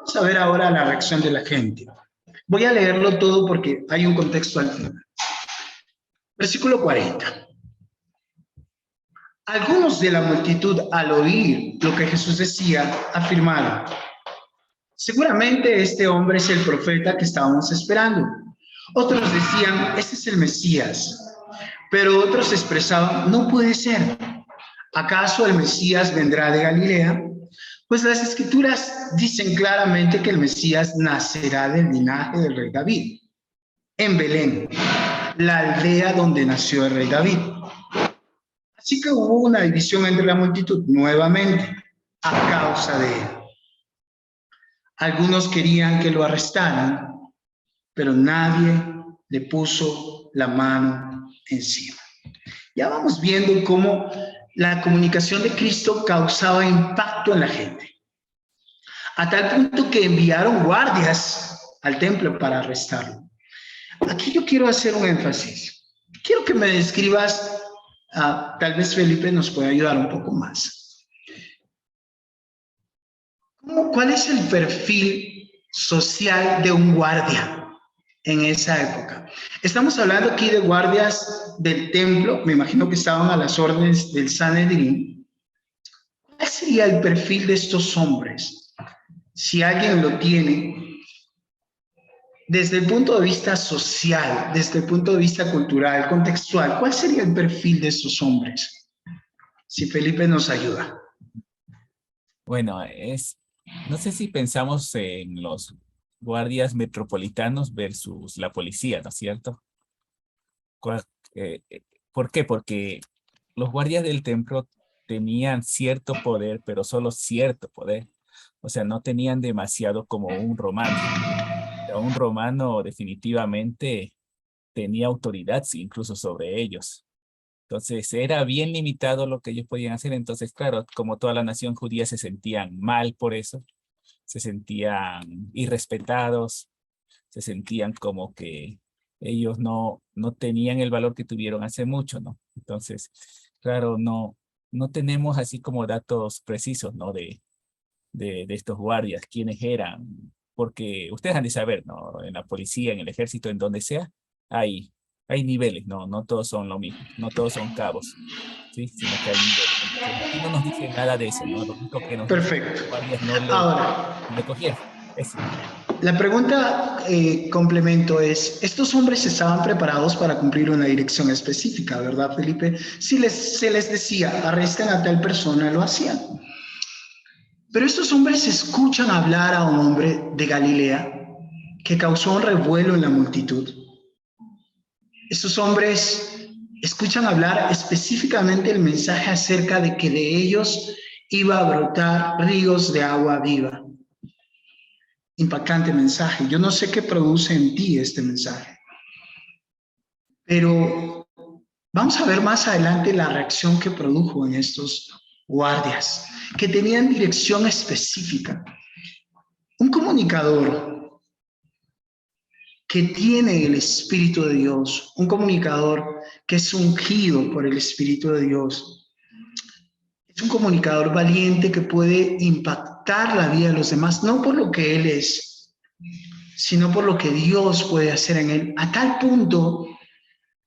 Vamos a ver ahora la reacción de la gente. Voy a leerlo todo porque hay un contexto al final. Versículo 40. Algunos de la multitud, al oír lo que Jesús decía, afirmaron, seguramente este hombre es el profeta que estábamos esperando. Otros decían, este es el Mesías. Pero otros expresaban, no puede ser. ¿Acaso el Mesías vendrá de Galilea? Pues las escrituras dicen claramente que el Mesías nacerá del linaje del rey David, en Belén, la aldea donde nació el rey David. Así que hubo una división entre la multitud nuevamente a causa de él. Algunos querían que lo arrestaran, pero nadie le puso la mano encima. Ya vamos viendo cómo la comunicación de Cristo causaba impacto en la gente, a tal punto que enviaron guardias al templo para arrestarlo. Aquí yo quiero hacer un énfasis. Quiero que me describas, tal vez Felipe nos puede ayudar un poco más. ¿Cuál es el perfil social de un guardia en esa época? Estamos hablando aquí de guardias del templo, me imagino que estaban a las órdenes del Sanedrín. ¿Cuál sería el perfil de estos hombres? Si alguien lo tiene, desde el punto de vista social, desde el punto de vista cultural, contextual, ¿cuál sería el perfil de estos hombres? Si Felipe nos ayuda.
Bueno, no sé si pensamos en los guardias metropolitanos versus la policía, ¿no es cierto? ¿Por qué? Porque los guardias del templo tenían cierto poder, pero solo cierto poder. O sea, no tenían demasiado como un romano. Un romano definitivamente tenía autoridad incluso sobre ellos. Entonces era bien limitado lo que ellos podían hacer. Entonces, claro, como toda la nación judía se sentían mal por eso, se sentían irrespetados, se sentían como que ellos no tenían el valor que tuvieron hace mucho, ¿no? Entonces, claro, no tenemos así como datos precisos, ¿no? De estos guardias, quiénes eran, porque ustedes han de saber, ¿no? En la policía, en el ejército, en donde sea, hay niveles, ¿no? No todos son lo mismo, no todos son cabos, ¿sí? Sino que hay niveles. Entonces, aquí no nos dice nada de eso, ¿no? Lo único que nos dice es que
Perfecto.
los guardias no
Ahora,
le cogieron. Eso.
la pregunta complemento es, estos hombres estaban preparados para cumplir una dirección específica, ¿verdad, Felipe? Si se les decía, arresten a tal persona, lo hacían. Pero estos hombres escuchan hablar a un hombre de Galilea que causó un revuelo en la multitud. Estos hombres escuchan hablar específicamente el mensaje acerca de que de ellos iba a brotar ríos de agua viva. Impactante mensaje. Yo no sé qué produce en ti este mensaje, pero vamos a ver más adelante la reacción que produjo en estos guardias, que tenían dirección específica. Un comunicador que tiene el Espíritu de Dios, un comunicador que es ungido por el Espíritu de Dios, es un comunicador valiente que puede impactar la vida de los demás, no por lo que él es, sino por lo que Dios puede hacer en él, a tal punto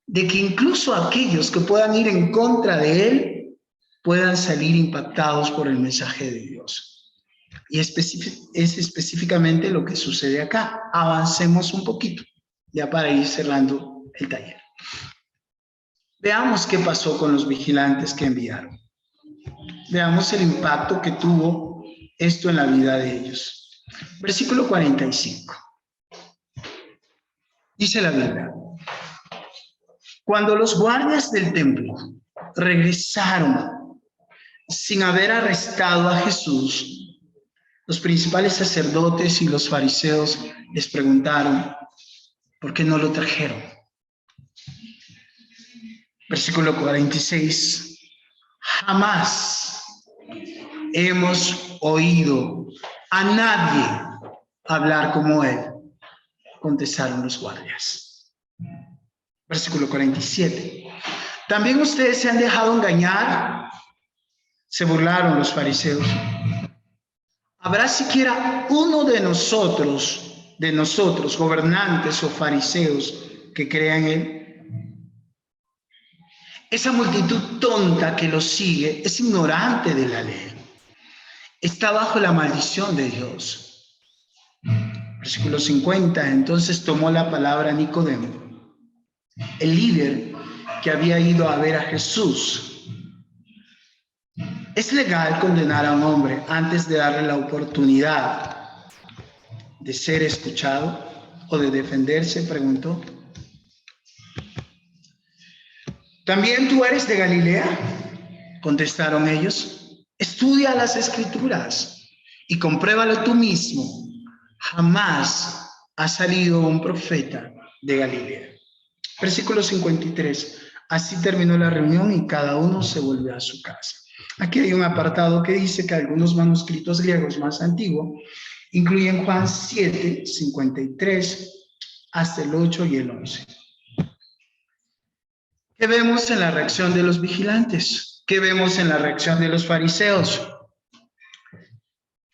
de que incluso aquellos que puedan ir en contra de él puedan salir impactados por el mensaje de Dios. Y es específicamente lo que sucede acá. Avancemos un poquito, ya para ir cerrando el taller. Veamos qué pasó con los vigilantes que enviaron. Veamos el impacto que tuvo esto en la vida de ellos. Versículo 45. Dice la Biblia: cuando los guardias del templo regresaron sin haber arrestado a Jesús, los principales sacerdotes y los fariseos les preguntaron, ¿por qué no lo trajeron? Versículo 46. Jamás hemos oído a nadie hablar como él, contestaron los guardias. Versículo 47. ¿También ustedes se han dejado engañar? Se burlaron los fariseos. ¿Habrá siquiera uno de nosotros, gobernantes o fariseos, que crea en él? Esa multitud tonta que lo sigue es ignorante de la ley. Está bajo la maldición de Dios. Versículo 50. Entonces tomó la palabra Nicodemo, el líder que había ido a ver a Jesús. ¿Es legal condenar a un hombre antes de darle la oportunidad de ser escuchado o de defenderse?, preguntó. ¿También tú eres de Galilea?, contestaron ellos. Estudia las Escrituras y compruébalo tú mismo. Jamás ha salido un profeta de Galilea. Versículo 53. Así terminó la reunión y cada uno se volvió a su casa. Aquí hay un apartado que dice que algunos manuscritos griegos más antiguos incluyen Juan 7, 53 hasta el 8 y el 11. ¿Qué vemos en la reacción de los vigilantes? ¿Qué vemos en la reacción de los fariseos?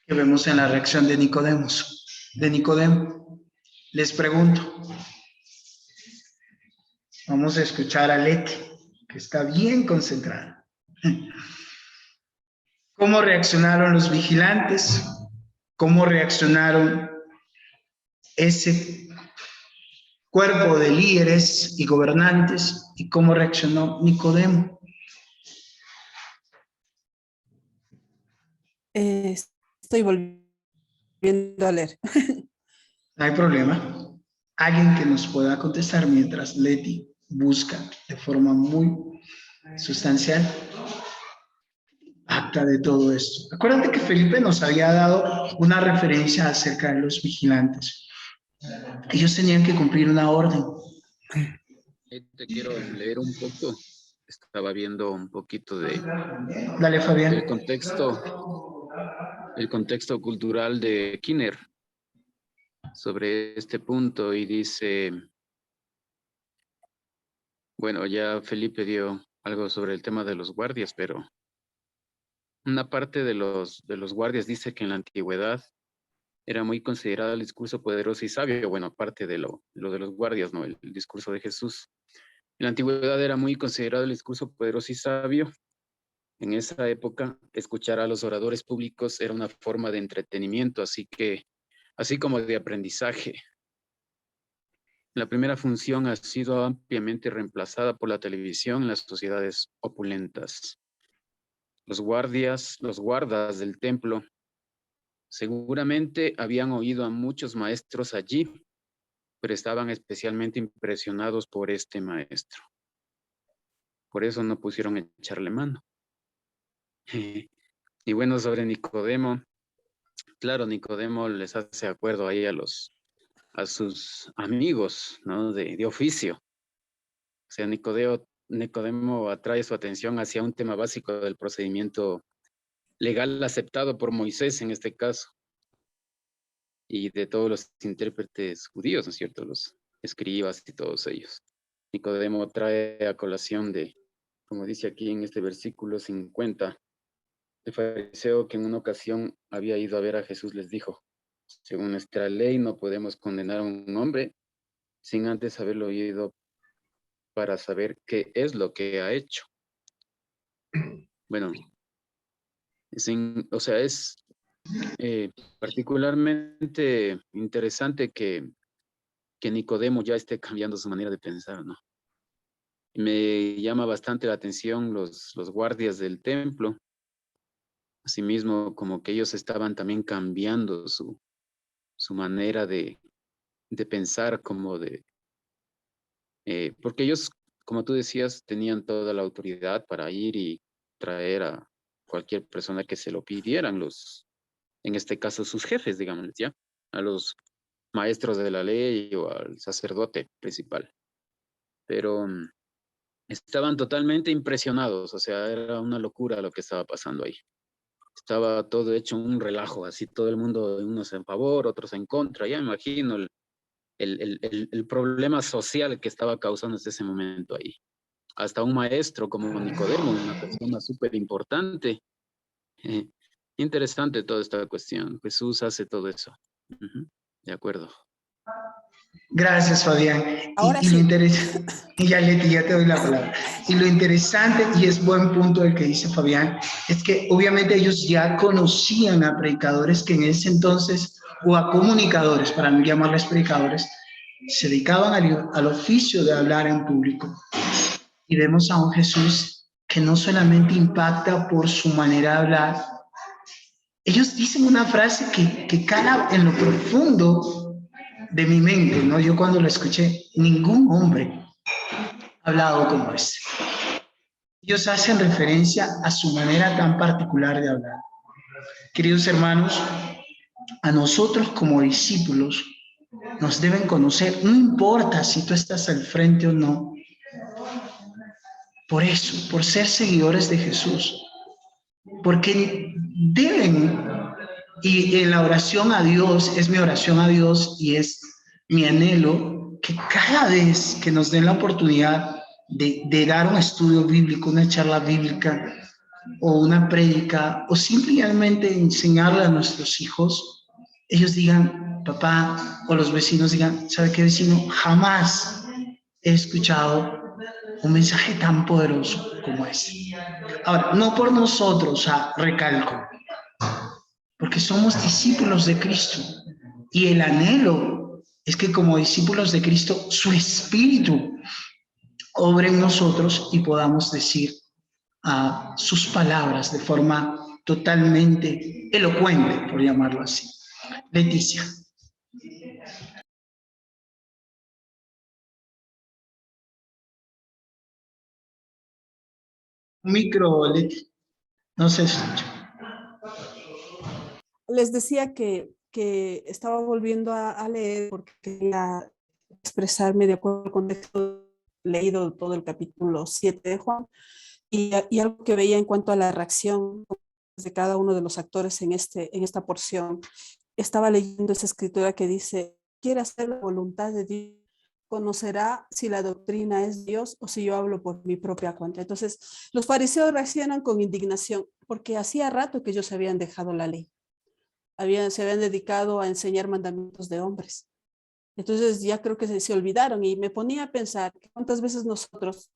¿Qué vemos en la reacción de Nicodemo? Les pregunto. Vamos a escuchar a Leti, que está bien concentrada. ¿Cómo reaccionaron los vigilantes? ¿Cómo reaccionaron ese cuerpo de líderes y gobernantes? ¿Y cómo reaccionó Nicodemo?
Estoy volviendo a leer.
No hay problema. Alguien que nos pueda contestar mientras Leti busca de forma muy sustancial acta de todo esto. Acuérdate que Felipe nos había dado una referencia acerca de los vigilantes. Ellos tenían que cumplir una orden.
Te quiero leer un poco. Estaba viendo un poquito de...
Dale, Fabián.
El contexto cultural de Kinner sobre este punto y dice... Bueno, ya Felipe dio algo sobre el tema de los guardias, pero una parte de los guardias dice que en la antigüedad era muy considerado el discurso poderoso y sabio. Bueno, aparte de lo de los guardias, ¿no? El discurso de Jesús. En la antigüedad era muy considerado el discurso poderoso y sabio. En esa época, escuchar a los oradores públicos era una forma de entretenimiento, así como de aprendizaje. La primera función ha sido ampliamente reemplazada por la televisión en las sociedades opulentas. Los guardas del templo, seguramente habían oído a muchos maestros allí, pero estaban especialmente impresionados por este maestro. Por eso no pusieron a echarle mano. Y bueno, sobre Nicodemo, claro, Nicodemo les hace acuerdo ahí a sus amigos, ¿no? de oficio. O sea, Nicodemo atrae su atención hacia un tema básico del procedimiento legal aceptado por Moisés en este caso, y de todos los intérpretes judíos, ¿no es cierto? Los escribas y todos ellos. Nicodemo trae a colación como dice aquí en este versículo 50, el fariseo que en una ocasión había ido a ver a Jesús les dijo: según nuestra ley no podemos condenar a un hombre sin antes haberlo oído para saber qué es lo que ha hecho. Bueno, es particularmente interesante que Nicodemo ya esté cambiando su manera de pensar, ¿no? Me llama bastante la atención los guardias del templo. Asimismo, como que ellos estaban también cambiando su manera de pensar, porque ellos, como tú decías, tenían toda la autoridad para ir y traer a cualquier persona que se lo pidieran, en este caso sus jefes, digamos, ya, a los maestros de la ley o al sacerdote principal. Pero estaban totalmente impresionados, o sea, era una locura lo que estaba pasando ahí. Estaba todo hecho un relajo, así todo el mundo, unos en favor, otros en contra. Ya me imagino el problema social que estaba causando desde ese momento ahí. Hasta un maestro como Nicodemo, una persona súper importante. Interesante toda esta cuestión. Jesús hace todo eso. De acuerdo.
Gracias, Fabián.
Ahora
y
sí.
Lo interesante, ya Leti, ya te doy la palabra. Y lo interesante, y es buen punto el que dice Fabián, es que obviamente ellos ya conocían a predicadores que en ese entonces, o a comunicadores, para no llamarles predicadores, se dedicaban al oficio de hablar en público. Y vemos a un Jesús que no solamente impacta por su manera de hablar. Ellos dicen una frase que cala en lo profundo de mi mente, ¿no? Yo cuando lo escuché, ningún hombre ha hablado como este. Ellos hacen referencia a su manera tan particular de hablar. Queridos hermanos, a nosotros como discípulos, nos deben conocer, no importa si tú estás al frente o no. Por eso, por ser seguidores de Jesús, porque deben, y en la oración a Dios, es mi oración a Dios y es mi anhelo, que cada vez que nos den la oportunidad de dar un estudio bíblico, una charla bíblica, o una prédica, o simplemente enseñarle a nuestros hijos, ellos digan, papá, o los vecinos digan, ¿sabe qué, vecino? Jamás he escuchado un mensaje tan poderoso como ese. Ahora, no por nosotros, recalco, porque somos discípulos de Cristo, y el anhelo es que como discípulos de Cristo, su Espíritu obre en nosotros y podamos decir sus palabras de forma totalmente elocuente, por llamarlo así. Leticia. Micro, Leti. No se escucha.
Les decía que estaba volviendo a leer porque quería expresarme de acuerdo al contexto leído todo el capítulo 7 de Juan y algo que veía en cuanto a la reacción de cada uno de los actores en esta porción. Estaba leyendo esa escritura que dice, quiere hacer la voluntad de Dios, conocerá si la doctrina es Dios o si yo hablo por mi propia cuenta. Entonces, los fariseos reaccionan con indignación porque hacía rato que ellos habían dejado la ley. Se habían dedicado a enseñar mandamientos de hombres. Entonces ya creo que se olvidaron y me ponía a pensar cuántas veces nosotros,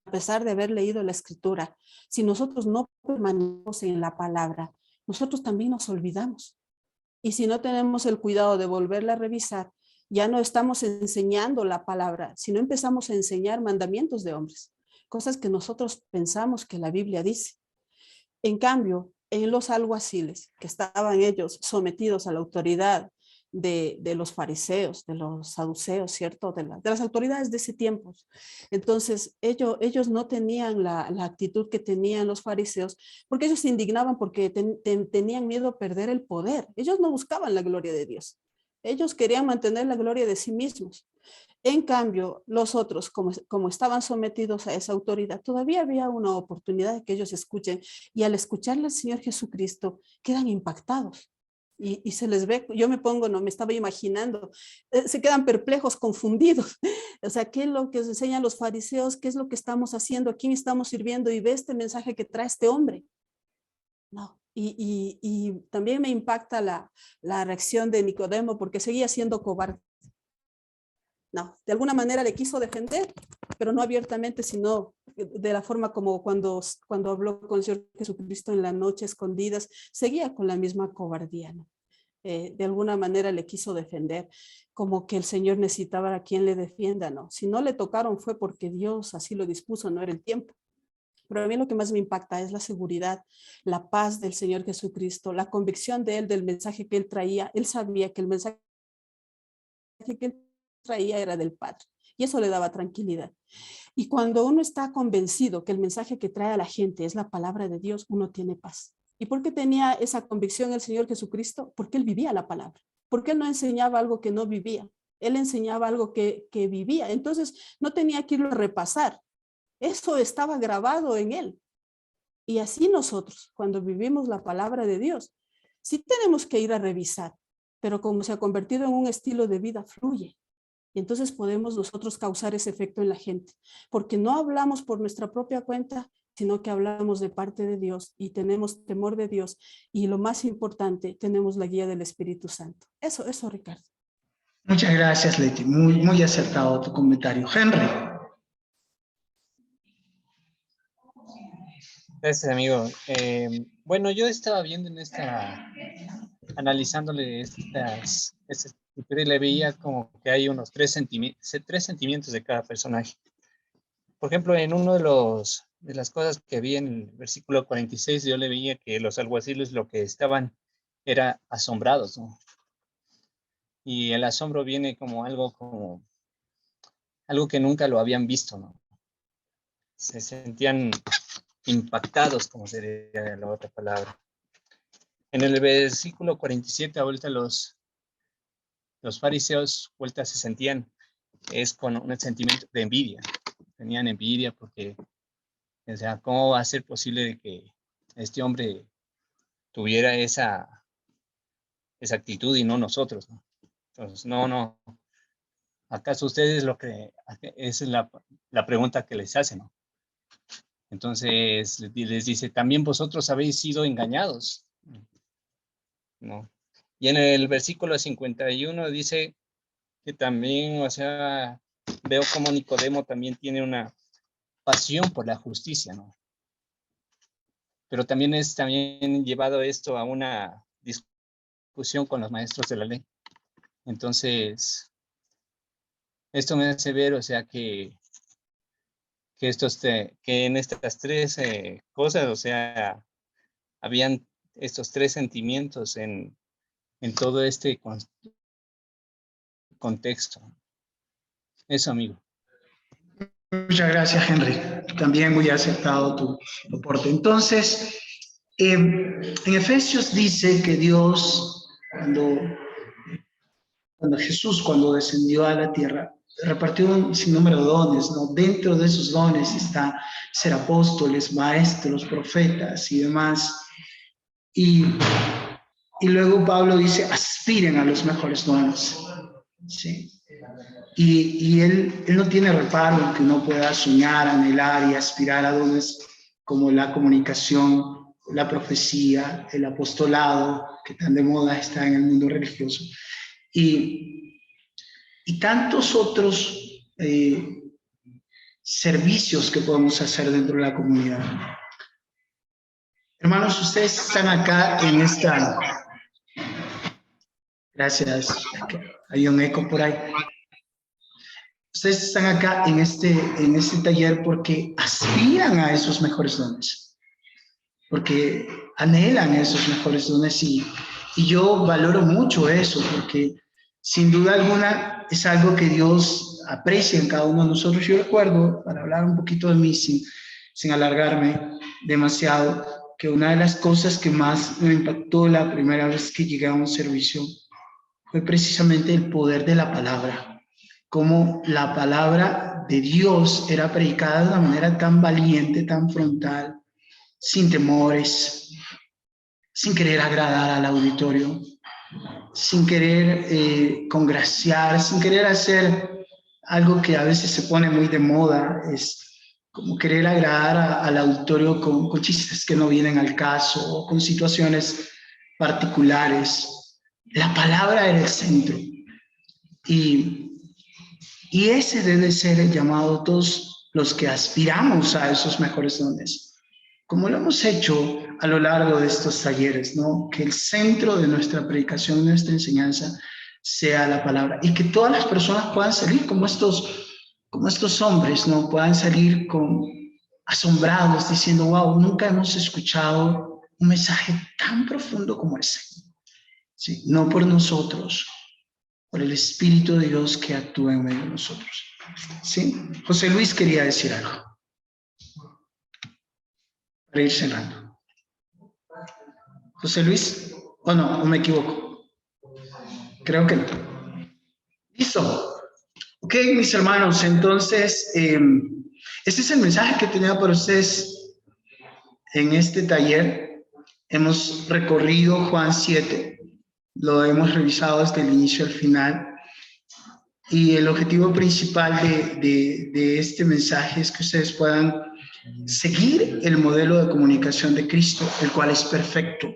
a pesar de haber leído la escritura, si nosotros no permanecemos en la palabra, nosotros también nos olvidamos. Y si no tenemos el cuidado de volverla a revisar, ya no estamos enseñando la palabra, sino empezamos a enseñar mandamientos de hombres, cosas que nosotros pensamos que la Biblia dice. En cambio, en los alguaciles, que estaban ellos sometidos a la autoridad de los fariseos, de los saduceos, ¿cierto? De las autoridades de ese tiempo. Entonces, ellos no tenían la actitud que tenían los fariseos, porque ellos se indignaban porque tenían miedo a perder el poder. Ellos no buscaban la gloria de Dios. Ellos querían mantener la gloria de sí mismos. En cambio, los otros, como estaban sometidos a esa autoridad, todavía había una oportunidad de que ellos escuchen, y al escucharle al Señor Jesucristo, quedan impactados. Y se les ve, yo me pongo, no me estaba imaginando, se quedan perplejos, confundidos. O sea, ¿qué es lo que enseñan los fariseos? ¿Qué es lo que estamos haciendo? ¿A quién estamos sirviendo? Y ve este mensaje que trae este hombre. No. Y también me impacta la reacción de Nicodemo, porque seguía siendo cobarde. No, de alguna manera le quiso defender, pero no abiertamente, sino de la forma como cuando habló con el Señor Jesucristo en la noche, escondidas, seguía con la misma cobardía, ¿no? De alguna manera le quiso defender, como que el Señor necesitaba a quien le defienda, ¿no? Si no le tocaron fue porque Dios así lo dispuso, no era el tiempo. Pero a mí lo que más me impacta es la seguridad, la paz del Señor Jesucristo, la convicción de él del mensaje que él traía. Él sabía que el mensaje que él traía era del Padre, y eso le daba tranquilidad. Y cuando uno está convencido que el mensaje que trae a la gente es la palabra de Dios, uno tiene paz. ¿Y por qué tenía esa convicción el Señor Jesucristo? Porque él vivía la palabra, porque él no enseñaba algo que no vivía, él enseñaba algo que vivía. Entonces no tenía que irlo a repasar, eso estaba grabado en él. Y así nosotros, cuando vivimos la palabra de Dios, sí tenemos que ir a revisar, pero como se ha convertido en un estilo de vida, fluye. Y entonces podemos nosotros causar ese efecto en la gente, porque no hablamos por nuestra propia cuenta, sino que hablamos de parte de Dios y tenemos temor de Dios. Y lo más importante, tenemos la guía del Espíritu Santo. Eso, Ricardo.
Muchas gracias, Leti. Muy, muy acertado tu comentario. Henry.
Gracias, amigo. Bueno, yo estaba viendo analizándole estas escritura y le veía como que hay unos tres sentimientos de cada personaje. Por ejemplo, en uno de las cosas que vi en el versículo 46, yo le veía que los alguaciles lo que estaban era asombrados, ¿no? Y el asombro viene como algo que nunca lo habían visto, ¿no? Se sentían impactados, como sería la otra palabra. En el versículo 47, ahorita los los fariseos vueltas se sentían, es con un sentimiento de envidia. Tenían envidia porque, o sea, ¿cómo va a ser posible de que este hombre tuviera esa actitud y no nosotros, ¿no? Entonces, no. ¿Acaso ustedes lo que, esa es la pregunta que les hacen, ¿no? Entonces les dice, también vosotros habéis sido engañados, ¿no? Y en el versículo 51 dice que también, o sea, veo como Nicodemo también tiene una pasión por la justicia, ¿no? Pero también es llevado esto a una discusión con los maestros de la ley. Entonces, esto me hace ver, o sea, que en estas tres cosas, o sea, habían estos tres sentimientos en todo este contexto. Eso, amigo.
Muchas gracias, Henry. También muy aceptado tu aporte. Entonces, en Efesios dice que Dios, cuando Jesús, cuando descendió a la tierra, repartió un sinnúmero de dones, ¿no? Dentro de esos dones está ser apóstoles, maestros, profetas y demás. Y luego Pablo dice, aspiren a los mejores dones. ¿Sí? Y él no tiene reparo en que uno pueda soñar, anhelar y aspirar a dones como la comunicación, la profecía, el apostolado, que tan de moda está en el mundo religioso, y tantos otros servicios que podemos hacer dentro de la comunidad. Hermanos, ustedes están acá en esta... Gracias, hay un eco por ahí. Ustedes están acá en este taller porque aspiran a esos mejores dones, porque anhelan esos mejores dones y yo valoro mucho eso, porque sin duda alguna es algo que Dios aprecia en cada uno de nosotros. Yo recuerdo, para hablar un poquito de mí sin alargarme demasiado, que una de las cosas que más me impactó la primera vez que llegué a un servicio fue precisamente el poder de la palabra. Cómo la palabra de Dios era predicada de una manera tan valiente, tan frontal, sin temores, sin querer agradar al auditorio, sin querer congraciar, sin querer hacer algo que a veces se pone muy de moda, es como querer agradar al auditorio con chistes que no vienen al caso o con situaciones particulares. La palabra era el centro. Y ese debe ser el llamado a todos los que aspiramos a esos mejores dones, como lo hemos hecho a lo largo de estos talleres, ¿no? Que el centro de nuestra predicación, nuestra enseñanza, sea la palabra, y que todas las personas puedan salir como estos hombres, ¿no? Puedan salir asombrados, diciendo, wow, nunca hemos escuchado un mensaje tan profundo como ese. ¿Sí? No por nosotros, por el Espíritu de Dios que actúa en medio de nosotros. ¿Sí? José Luis quería decir algo. Para ir cerrando. José Luis, ¿o no? ¿O me equivoco? Creo que no. Listo. Ok, mis hermanos, entonces, este es el mensaje que tenía para ustedes en este taller. Hemos recorrido Juan 7. Lo hemos revisado desde el inicio al final. Y el objetivo principal de este mensaje es que ustedes puedan seguir el modelo de comunicación de Cristo, el cual es perfecto.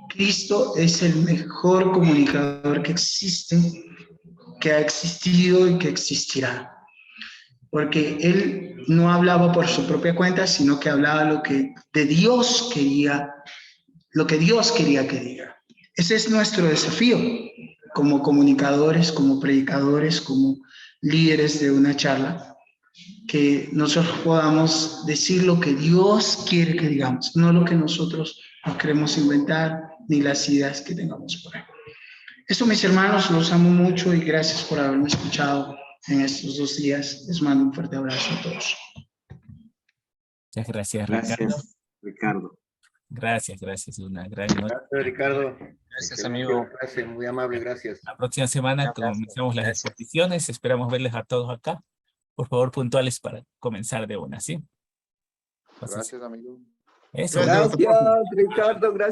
Cristo es el mejor comunicador que existe, que ha existido y que existirá. Porque Él no hablaba por su propia cuenta, sino que hablaba lo que Dios quería que diga. Ese es nuestro desafío como comunicadores, como predicadores, como líderes de una charla, que nosotros podamos decir lo que Dios quiere que digamos, no lo que nosotros nos queremos inventar, ni las ideas que tengamos por ahí. Eso, mis hermanos, los amo mucho y gracias por haberme escuchado en estos 2 días. Les mando un fuerte abrazo a todos.
Muchas gracias,
Gracias, Ricardo.
Gracias, una gran noche.
Gracias, Ricardo.
Gracias,
Excelente
amigo.
clase, muy amable, gracias.
La próxima semana
Gracias.
comenzamos las exposiciones. Esperamos verles a todos acá. Por favor, puntuales para comenzar de una, ¿sí? Entonces,
Gracias, amigo.
eso.
Gracias,
Gracias, Ricardo, gracias.